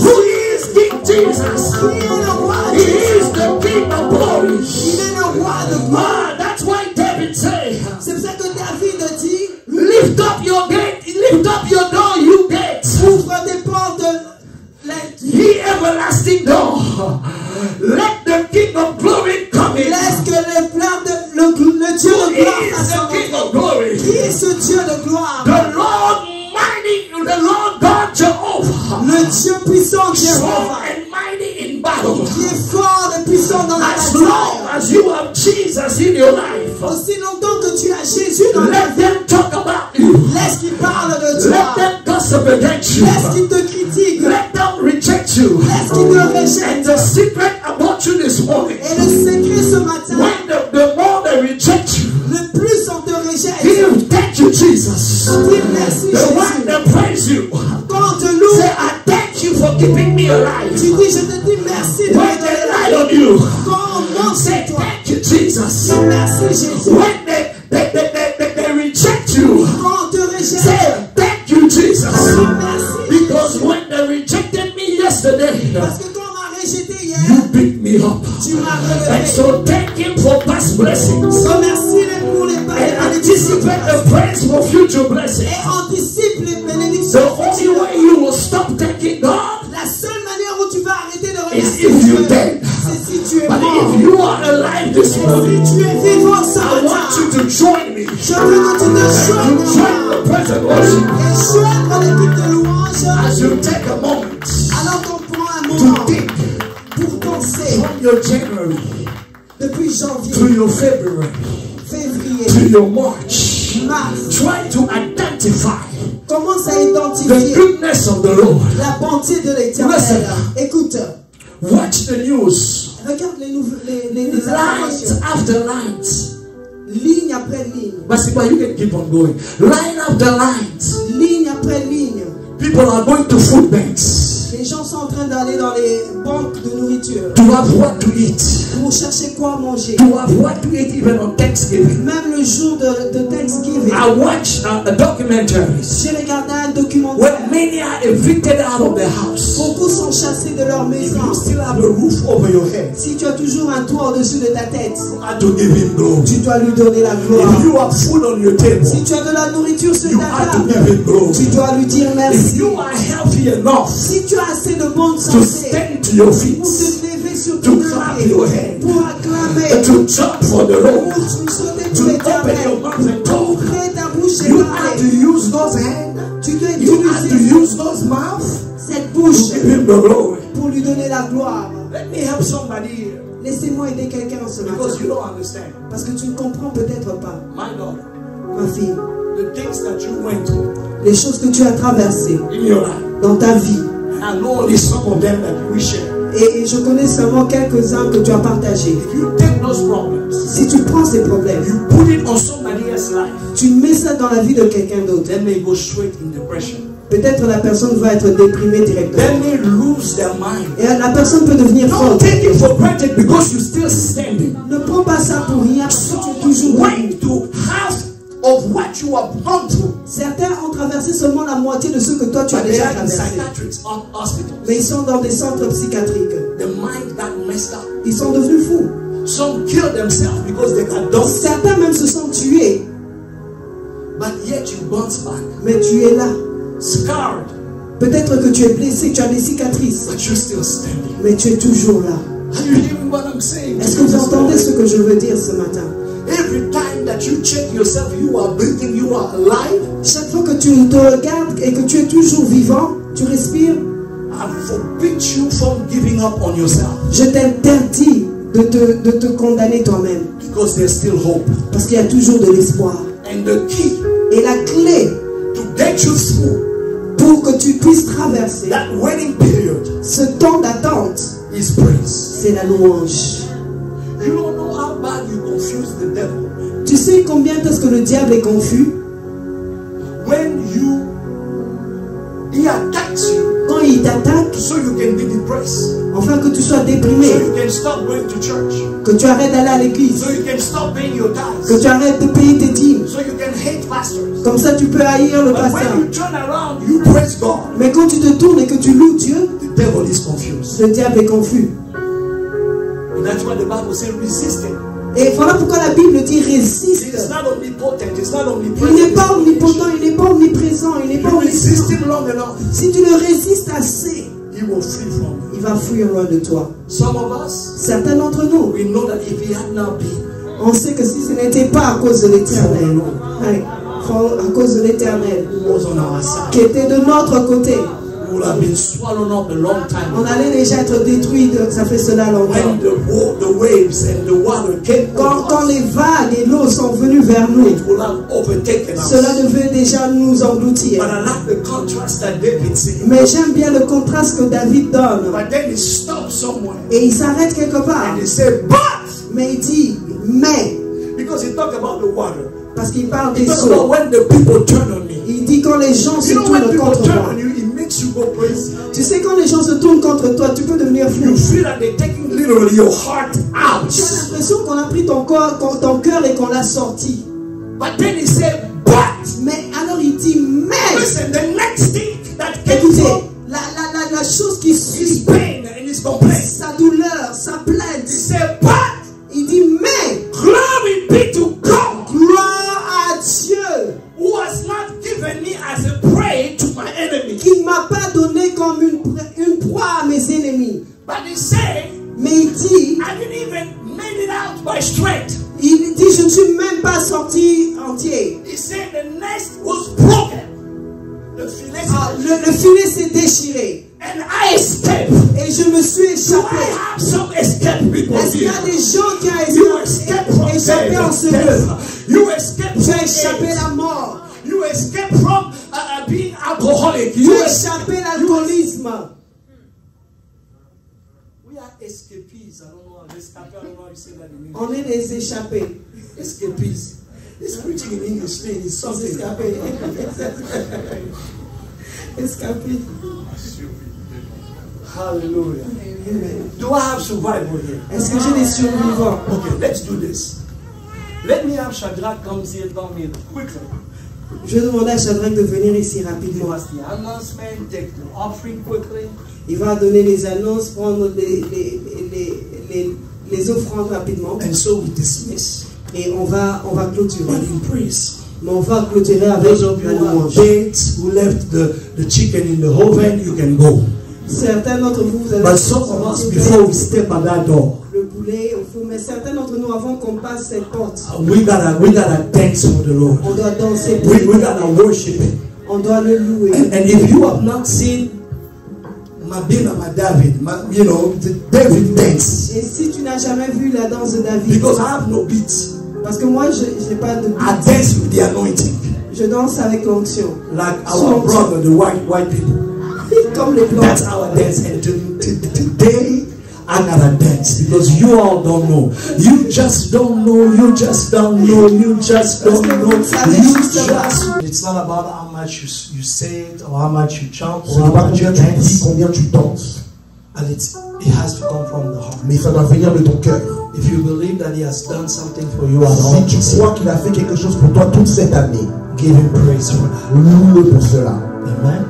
Who Jésus. is King Jesus? Qui est le roi He Jésus? is the King of glory. Il est le roi de gloire. Ah, that's why David said, C'est pour ça que David dit, lift up your gate, lift up your door, you gates. ouvre des portes de Ye everlasting door. Let the King of glory come in. laisse que les flammes de le Dieu Who de gloire is fasse the son King entrée. of glory? Qui est ce Dieu de gloire? The Lord mighty, the Lord God Jehovah. Le Dieu puissant Strong Jéhovah. and mighty in battle. Qui est fort et puissant dans la As long bataille. as you have Jesus in your life, Aussi longtemps que tu as Jésus dans ta let vie, them talk about you. laisse qu'il parle de Let toi. them gossip against you. Laisse qu'il te critique. Let them reject you. Laisse qu'il te And rejette. the secret about you this morning, Et le secret ce matin, when the more they reject you, le plus on te rejette. give thank you, Jesus. Dis merci The one Jésus. that praise you, Quand on te loue, say, I thank you for keeping me alive. tu dis je te dis merci de When me they donner lie la on vie. you, Quand on ment say, sur toi, thank you, Jesus. dis merci Jésus. When they reject you, Quand on te rejette, say, thank you, Jesus. dis merci Because Jésus. when they rejected me yesterday, Parce que quand on m'a rejeté hier, you picked me up. tu m'as And relevé. so thank him for past blessings. Remercie-les pour les And bénédictions. anticipate a praise for future blessings. Et anticipe les The bénédictions. only way you will stop thanking God La seule manière où tu vas arrêter de is remercier if you're Dieu, dead. c'est si tu es But mort. if you are alive this morning, Si tu es vivant ce I want matin, you to join me. je veux que tu te To joignes join the present worship et joindre l'équipe de louange as you take a moment alors qu'on prend un moment to think pour penser from your January depuis janvier, to your February février, to your March. mars. Try to identify Commence à the identifier goodness of the Lord. la bonté de l'Éternel. Listen. Écoute, Watch the news. regarde les Light informations. after light. Ligne après ligne. But see, you can keep on going. Line after light. Ligne après ligne. People are going to food banks Les gens sont en train d'aller dans les banques de nourriture to have what to eat. pour chercher quoi manger. To have what to eat even on Thanksgiving. Même le jour de Thanksgiving, I watch a documentaries j'ai regardé un where documentaire. many are evicted out of their house. Beaucoup sont chassés de leur If maison. you still have a roof over your head, Si tu as toujours un toit au-dessus de ta tête, you have to give him glory. tu dois lui donner la gloire. If you have food on your table, Si tu as de la nourriture sur you ta have to table, give him tu glory. dois lui dire If merci. you are healthy enough Si tu as assez de bonne to santé stand to your feet, pour te lever sur to ton clap pied, your hand, pour acclamer, and to jump for the pour Lord, chanter to pour open l'Éternel, your mouth and pour talk, ouvrir ta bouche et you have to parler. use those hands. Tu dois You have to utiliser use those mouths cette to bouche give him the glory. pour lui donner la gloire. Let me help somebody here Laissez-moi aider quelqu'un ce because matin. you don't understand. Parce que tu ne comprends peut-être pas, My daughter, ma fille, the things that you went through les choses que tu as traversées in your life, dans ta vie. I know only some of them that we share. Et je connais seulement quelques-uns que tu as partagés. If you take those problems, Si tu prends ces problèmes, you put it on somebody else's life, tu mets ça dans la vie de quelqu'un d'autre, then they go straight in depression. peut-être la personne va être déprimée directement. Then they lose their mind. Et la personne peut devenir Don't folle. take it for granted because you're still standing. Ne prends pas ça pour rien parce que tu es toujours là. Went to half of what you have gone through. Certains ont traversé seulement la moitié de ce que toi tu as But they déjà are in traversé. psychiatric hospitals. Mais ils sont dans des centres psychiatriques. The mind got messed up. Ils sont devenus fous. Some kill themselves because they got dumped. Certains même se sont tués. But yet you bounce back. Mais tu es là. Scarred. Peut-être que tu es blessé, tu as des cicatrices. But you're still standing. Mais tu es toujours là. Are you hearing what I'm saying? Est-ce que vous entendez ce que je veux dire ce matin? Every time that you check yourself, you are breathing, you are alive. Chaque fois que tu te regardes et que tu es toujours vivant, tu respires, I forbid you from giving up on yourself. je t'interdis de te condamner toi-même. Because there's still hope. Parce qu'il y a toujours de l'espoir. And the key Et la clé to get you through pour que tu puisses traverser that waiting period ce temps d'attente, is praise. c'est la louange. You don't know how bad you confuse the devil Tu sais combien est-ce que le diable est confus? when he attacks you Quand il t'attaque, so you can be depressed, afin que tu sois so déprimé, you can stop going to church, que tu arrêtes d'aller à l'église, so you can stop paying your que tithes, tu arrêtes de payer tes dîmes. so you can hate pastors. Comme ça, tu peux haïr le But pasteur. when you turn around, you praise God. Mais quand tu te tournes et que tu loues Dieu, The devil is confused. le diable est confus. And that's why the Bible says resist him. Et voilà pourquoi la Bible dit résiste. It's not omnipotent, it's not Il omnipresent. n'est pas omnipotent, il n'est pas omniprésent, il n'est pas You resist omniscient. him long enough, Si tu le résistes assez, he will flee from you. il va fuir loin de toi. Some of us, Certains d'entre nous, we know that if he had not been, on sait que si ce n'était pas à cause de l'Éternel, ouais, à cause de l'Éternel, who was on our side, qui était de notre côté, we would have been swallowed up a long time on ago. allait déjà être détruit, ça fait cela longtemps. When the waves and the water came over Quand us, les vagues et l'eau sont venues vers nous, it would have overtaken cela us. devait déjà nous engloutir. But I like the contrast that David said. Mais j'aime bien le contraste que David donne. But then he stopped somewhere Et il s'arrête quelque part. and he said, but, Mais il dit, mais, because he talked about the water. parce qu'il parle He des talked about eaux. when the people turn on me. Il dit quand les gens se You know, when tournent people contre turn toi. on you, it makes you go crazy. Tu sais, quand les gens se tournent contre toi, tu peux devenir fou. You feel that they're taking literally your heart out. Tu as l'impression qu'on a pris ton cœur et qu'on l'a sorti. But then he said, but, Mais alors il dit, mais, listen, the next thing that came écoutez, from la chose qui his suit, pain and his complaint. sa douleur, sa He plainte, said, but, il dit, mais, glory be to God, gloire à Dieu, who has not given me as a prey to my enemy. qui ne m'a pas donné comme une proie à mes ennemis. But he said, Mais il dit, I didn't even made it out by strength. je ne suis même pas sorti entier. He said the nest was broken. The filet Le filet s'est déchiré and I escaped. et je me suis Do échappé. I have some escape people Est-ce qu'il y here? a des gens qui You ont escape from échappé en ce lieu? death. You escape Tu as from échappé AIDS. la mort. You escape from being alcoholic. Tu échappes l'alcoolisme. We are escapees. I don't know. Escape, I don't know how you say that in English. On est des échappés. Escapees. This preaching in English thing is something. Escapés. Escapés. Hallelujah. Amen. Do I have survival here? Est-ce que j'ai des survivants? Okay, let's do this. Let me have Shadrach come here down here quickly. Je demandais à Shadrach de venir ici Give rapidement. us the announcement, take the offering quickly. Il va donner les annonces, prendre les offrandes rapidement. And so we dismiss. Et on va clôturer. But in praise. Mais on va clôturer avec Those of you la who are louange. dates, who left the chicken in the oven, you can go. Certains d'entre vous avez But some of us, before we step at that door, le poulet au four, mais certains d'entre nous, avant qu'on passe cette porte, we gotta dance for the Lord. on doit danser pour We lui. gotta worship Him. On doit le louer. And if you have not seen Mabina, David, David dance, Et si tu n'as jamais vu la danse de David, because I have no beats, parce que moi je n'ai pas de I dance with the anointing, je danse avec l'onction. like our brother, the white people. Comme les blancs. That's our dance. And today, I gotta dance because you all don't know. You just don't know. You just don't know. You just don't know. It's not about how much you say it or how much you chant Ce or n'est how pas much you combien tu dis, dance. combien tu danses. And it has to come from the heart. Mais ça doit venir de ton cœur. If you believe that He has done something for you at Si all, tu crois qu'il a fait quelque chose pour toi toute cette année, give Him praise for that. loue-le pour cela. Amen.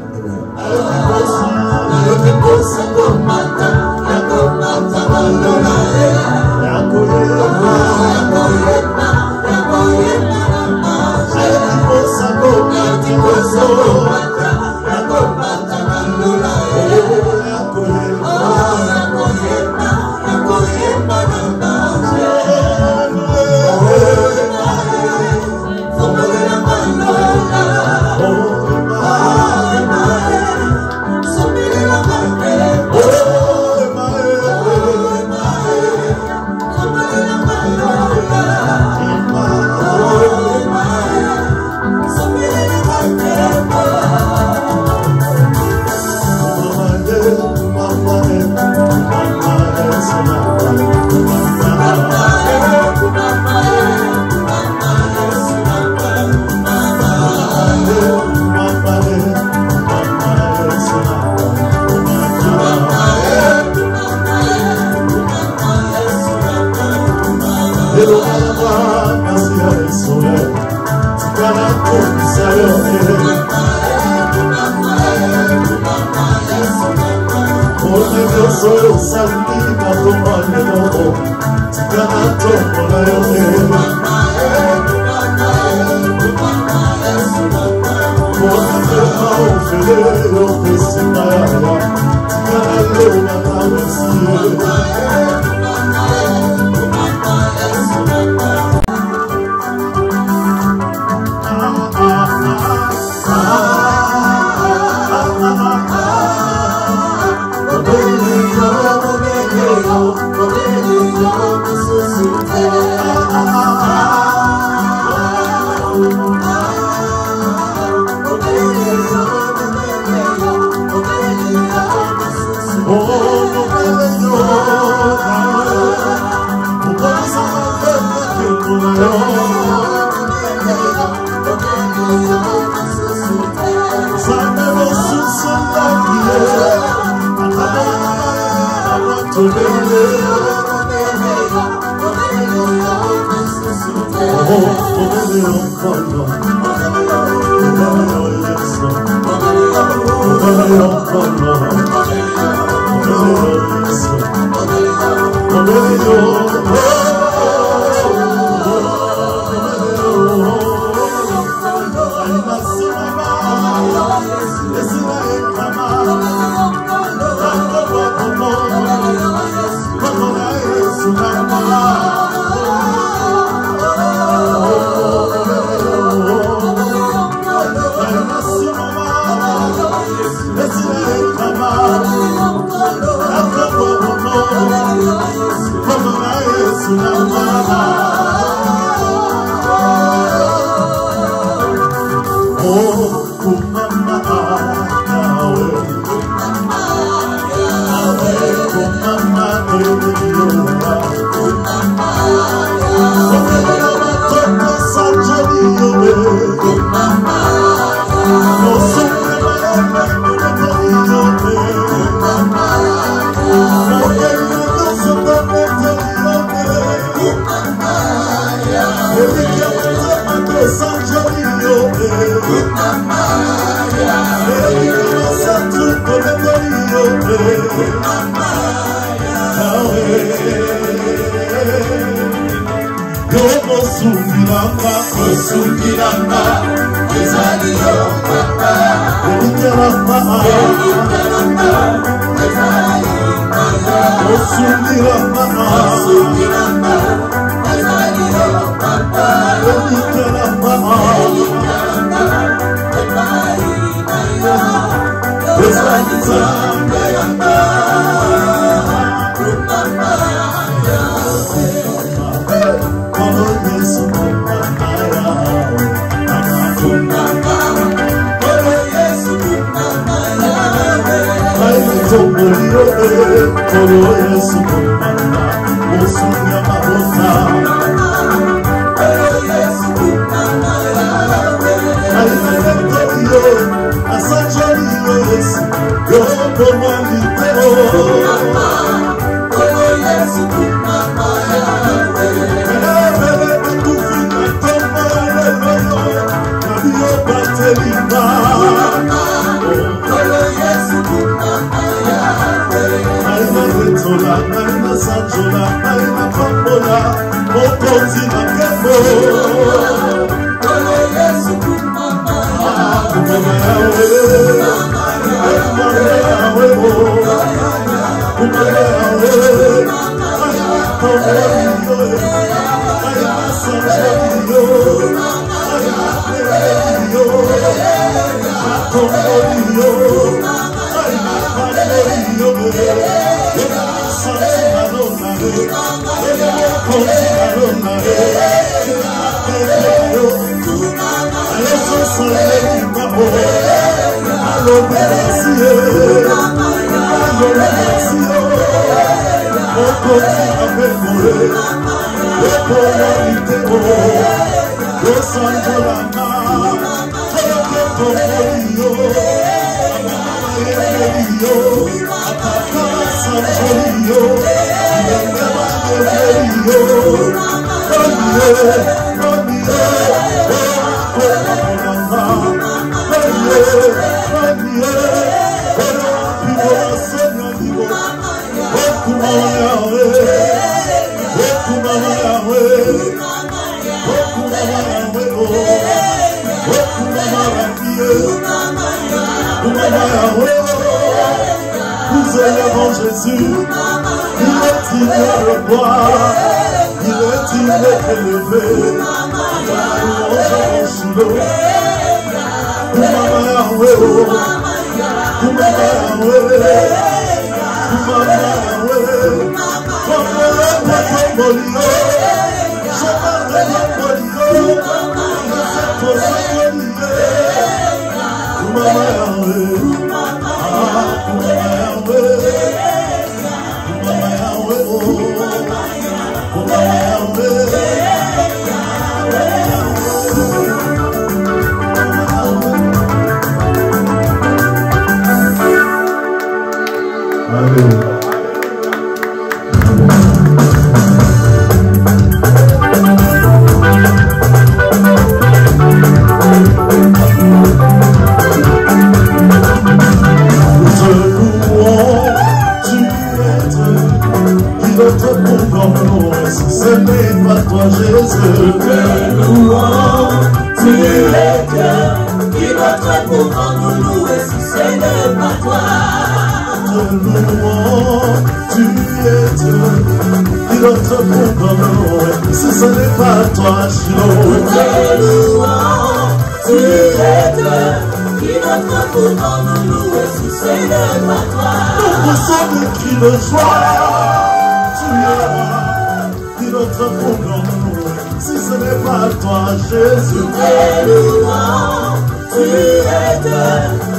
Tu es Dieu,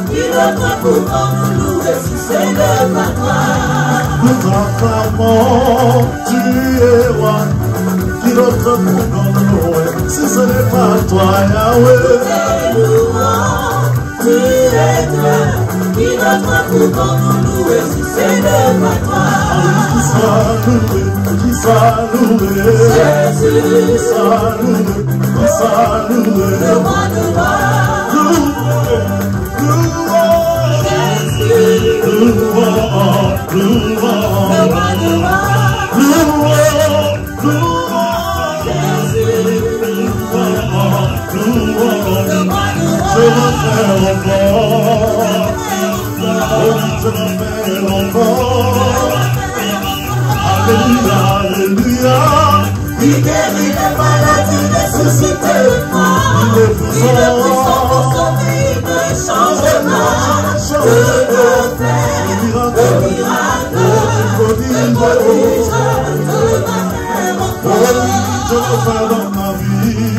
qui notre pour nous ressusciter devant toi. Nous t'acclamons, tu es roi. Qui d'autre pour nous, si ce n'est pas toi, Yahweh? Tu es Dieu. Qui d'autre pour nous louer si c'est devant toi? Qui soit loué, Jésus, qui soit loué, le roi de roi, Jésus, le roi de roi, je m'appelle encore, je m'appelle encore. Alléluia, alléluia. Il guérit les maladies, ressuscite le mort. Il est puissant pour sauver, il ne change pas. Le miracle, je le fais dans ma vie.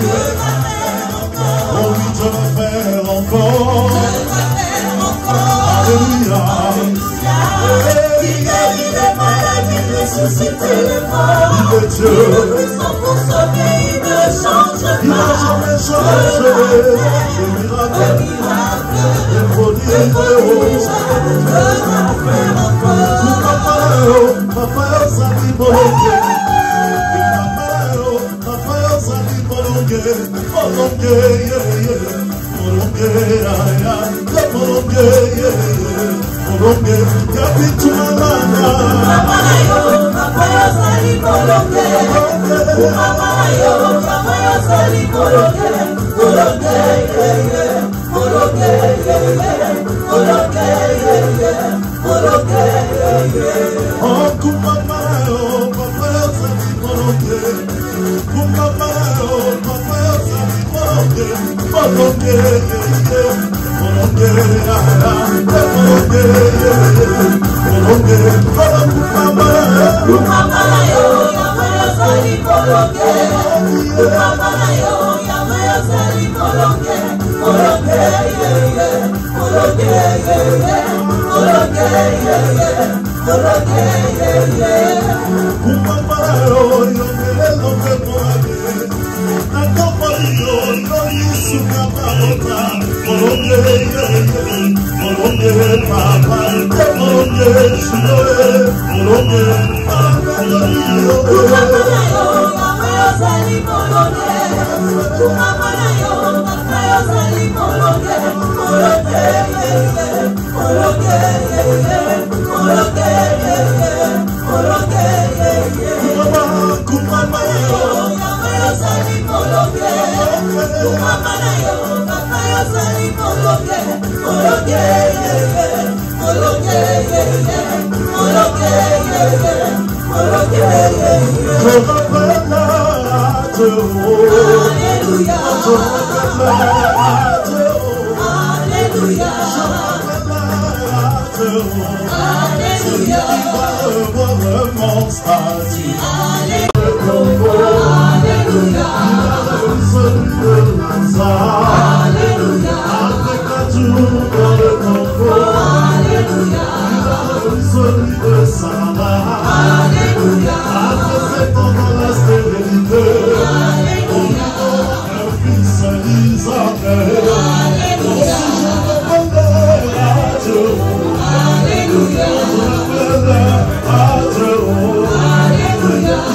Oh oui, je le fais encore. Alléluia. Il guérit les maladies, ressuscite le mort. Il est Dieu. Il est puissant pour sauver, il ne change pas. Il n'a jamais changé. Le miracle, le prodige, je le fais encore. Papa, sali bolonge. Papa, sali bolonge. Bolonge, bolonge, bolonge, bolonge, yabitumana. Papa sali bolonge. Papa sali bolonge. Bolonge, bolonge, bolonge, bolonge. Oh, kumama, papa sali bolonge. Kumama, papa sali bolonge. Bolonge, bolonge, bolonge, kumama, kumama yo, yamaya sali bolonge. Kumama yo, yamaya sali bolonge. Bolonge, bolonge, bolonge, bolonge, kumama yo, yamaya sali bolonge. Alléluia.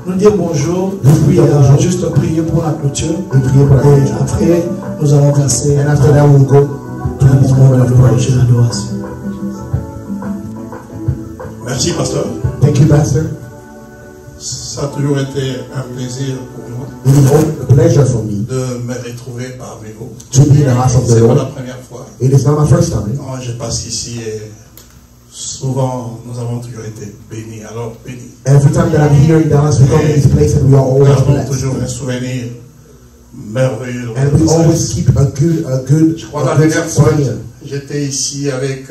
Nous dire bonjour, puis juste prier pour la clôture. Et après, nous allons passer à this moment of praise and adoration. Merci, pasteur. Thank you, Pastor. Ça a toujours été un plaisir pour moi It is a pleasure for me de me retrouver parmi vous. to be in the house of the C'est pas la Lord. première fois. It is not my first time. Non, je passe ici et souvent nous avons toujours été bénis. Alors bénis. Every time that I'm here in Dallas, we come in this place and we are Nous always avons blessed. toujours un souvenir merveilleux. And we always keep a good Je crois que la dernière fois, souvenir. j'étais ici avec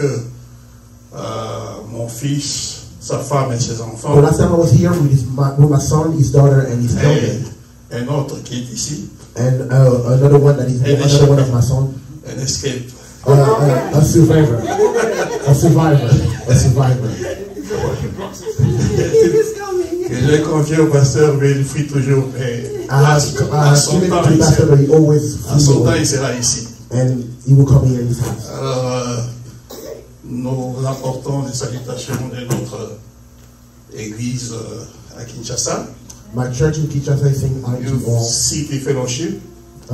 mon fils, sa femme et ses enfants. The last time I was here with my son, his daughter, and his family, Et un autre qui est ici, and another one of my son, un escape. a survivor, a survivor. Et j'ai confié au pasteur, mais il fuit toujours. Mais I have given it to the pastor, but he always à son temps, flew il sera ici. and he will come here in this house. Alors, Nous apportons les salutations de notre église à Kinshasa. My church in Kinshasa is saying hi to all. City Fellowship,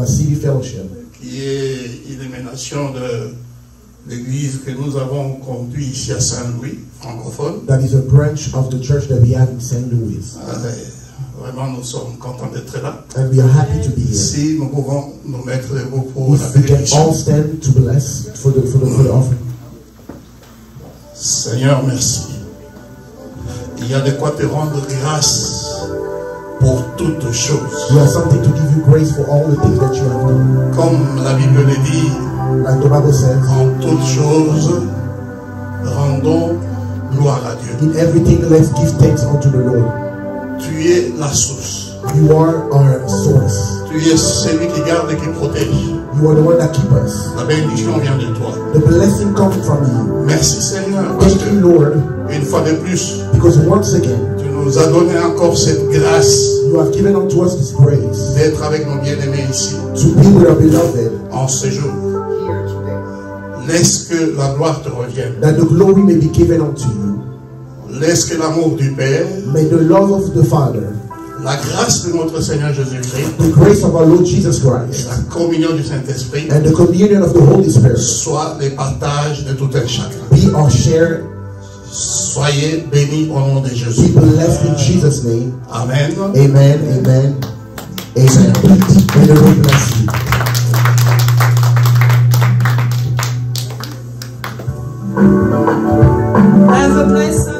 City Fellowship, qui est une émanation de l'église que nous avons conduite ici à Saint-Louis, francophone. that is a branch of the church that we have in St. Louis. Vraiment, nous sommes contents d'être là. And we are happy to be here. Si nous pouvons nous mettre debout pour la If we can bénédiction. all stand to bless for the offering. Seigneur, merci. Il y a de quoi te rendre grâce pour toutes choses. You have something to give you grace for all the things that you have done. Comme la Bible le dit, Like the Bible says, en toutes choses, rendons gloire à Dieu. in everything let's give thanks unto the Lord. Tu es la source. You are our source. Tu es celui qui garde et qui protège. You are the one that keeps us. La bénédiction vient de toi. The blessing comes from you. Merci Seigneur, parce Thank you, que Lord, une fois de plus, because once again, tu nous as donné encore cette grâce you have given unto us this grace d'être avec nos bien-aimés ici, to be with our beloved, en ce jour. Laisse que la gloire te revienne. that the glory may be given unto you. Laisse que l'amour du Père, May the love of the Father, la grâce de notre Seigneur Jésus-Christ the grace of our Lord Jesus et Christ, la communion du Saint-Esprit and the communion of the Holy Spirit soient les partages de tout un chacun. be our share. Soyez bénis au nom de Be Jésus. blessed in Jesus' name. Amen. Amen, amen, amen. May the Lord bless you. Have a blessed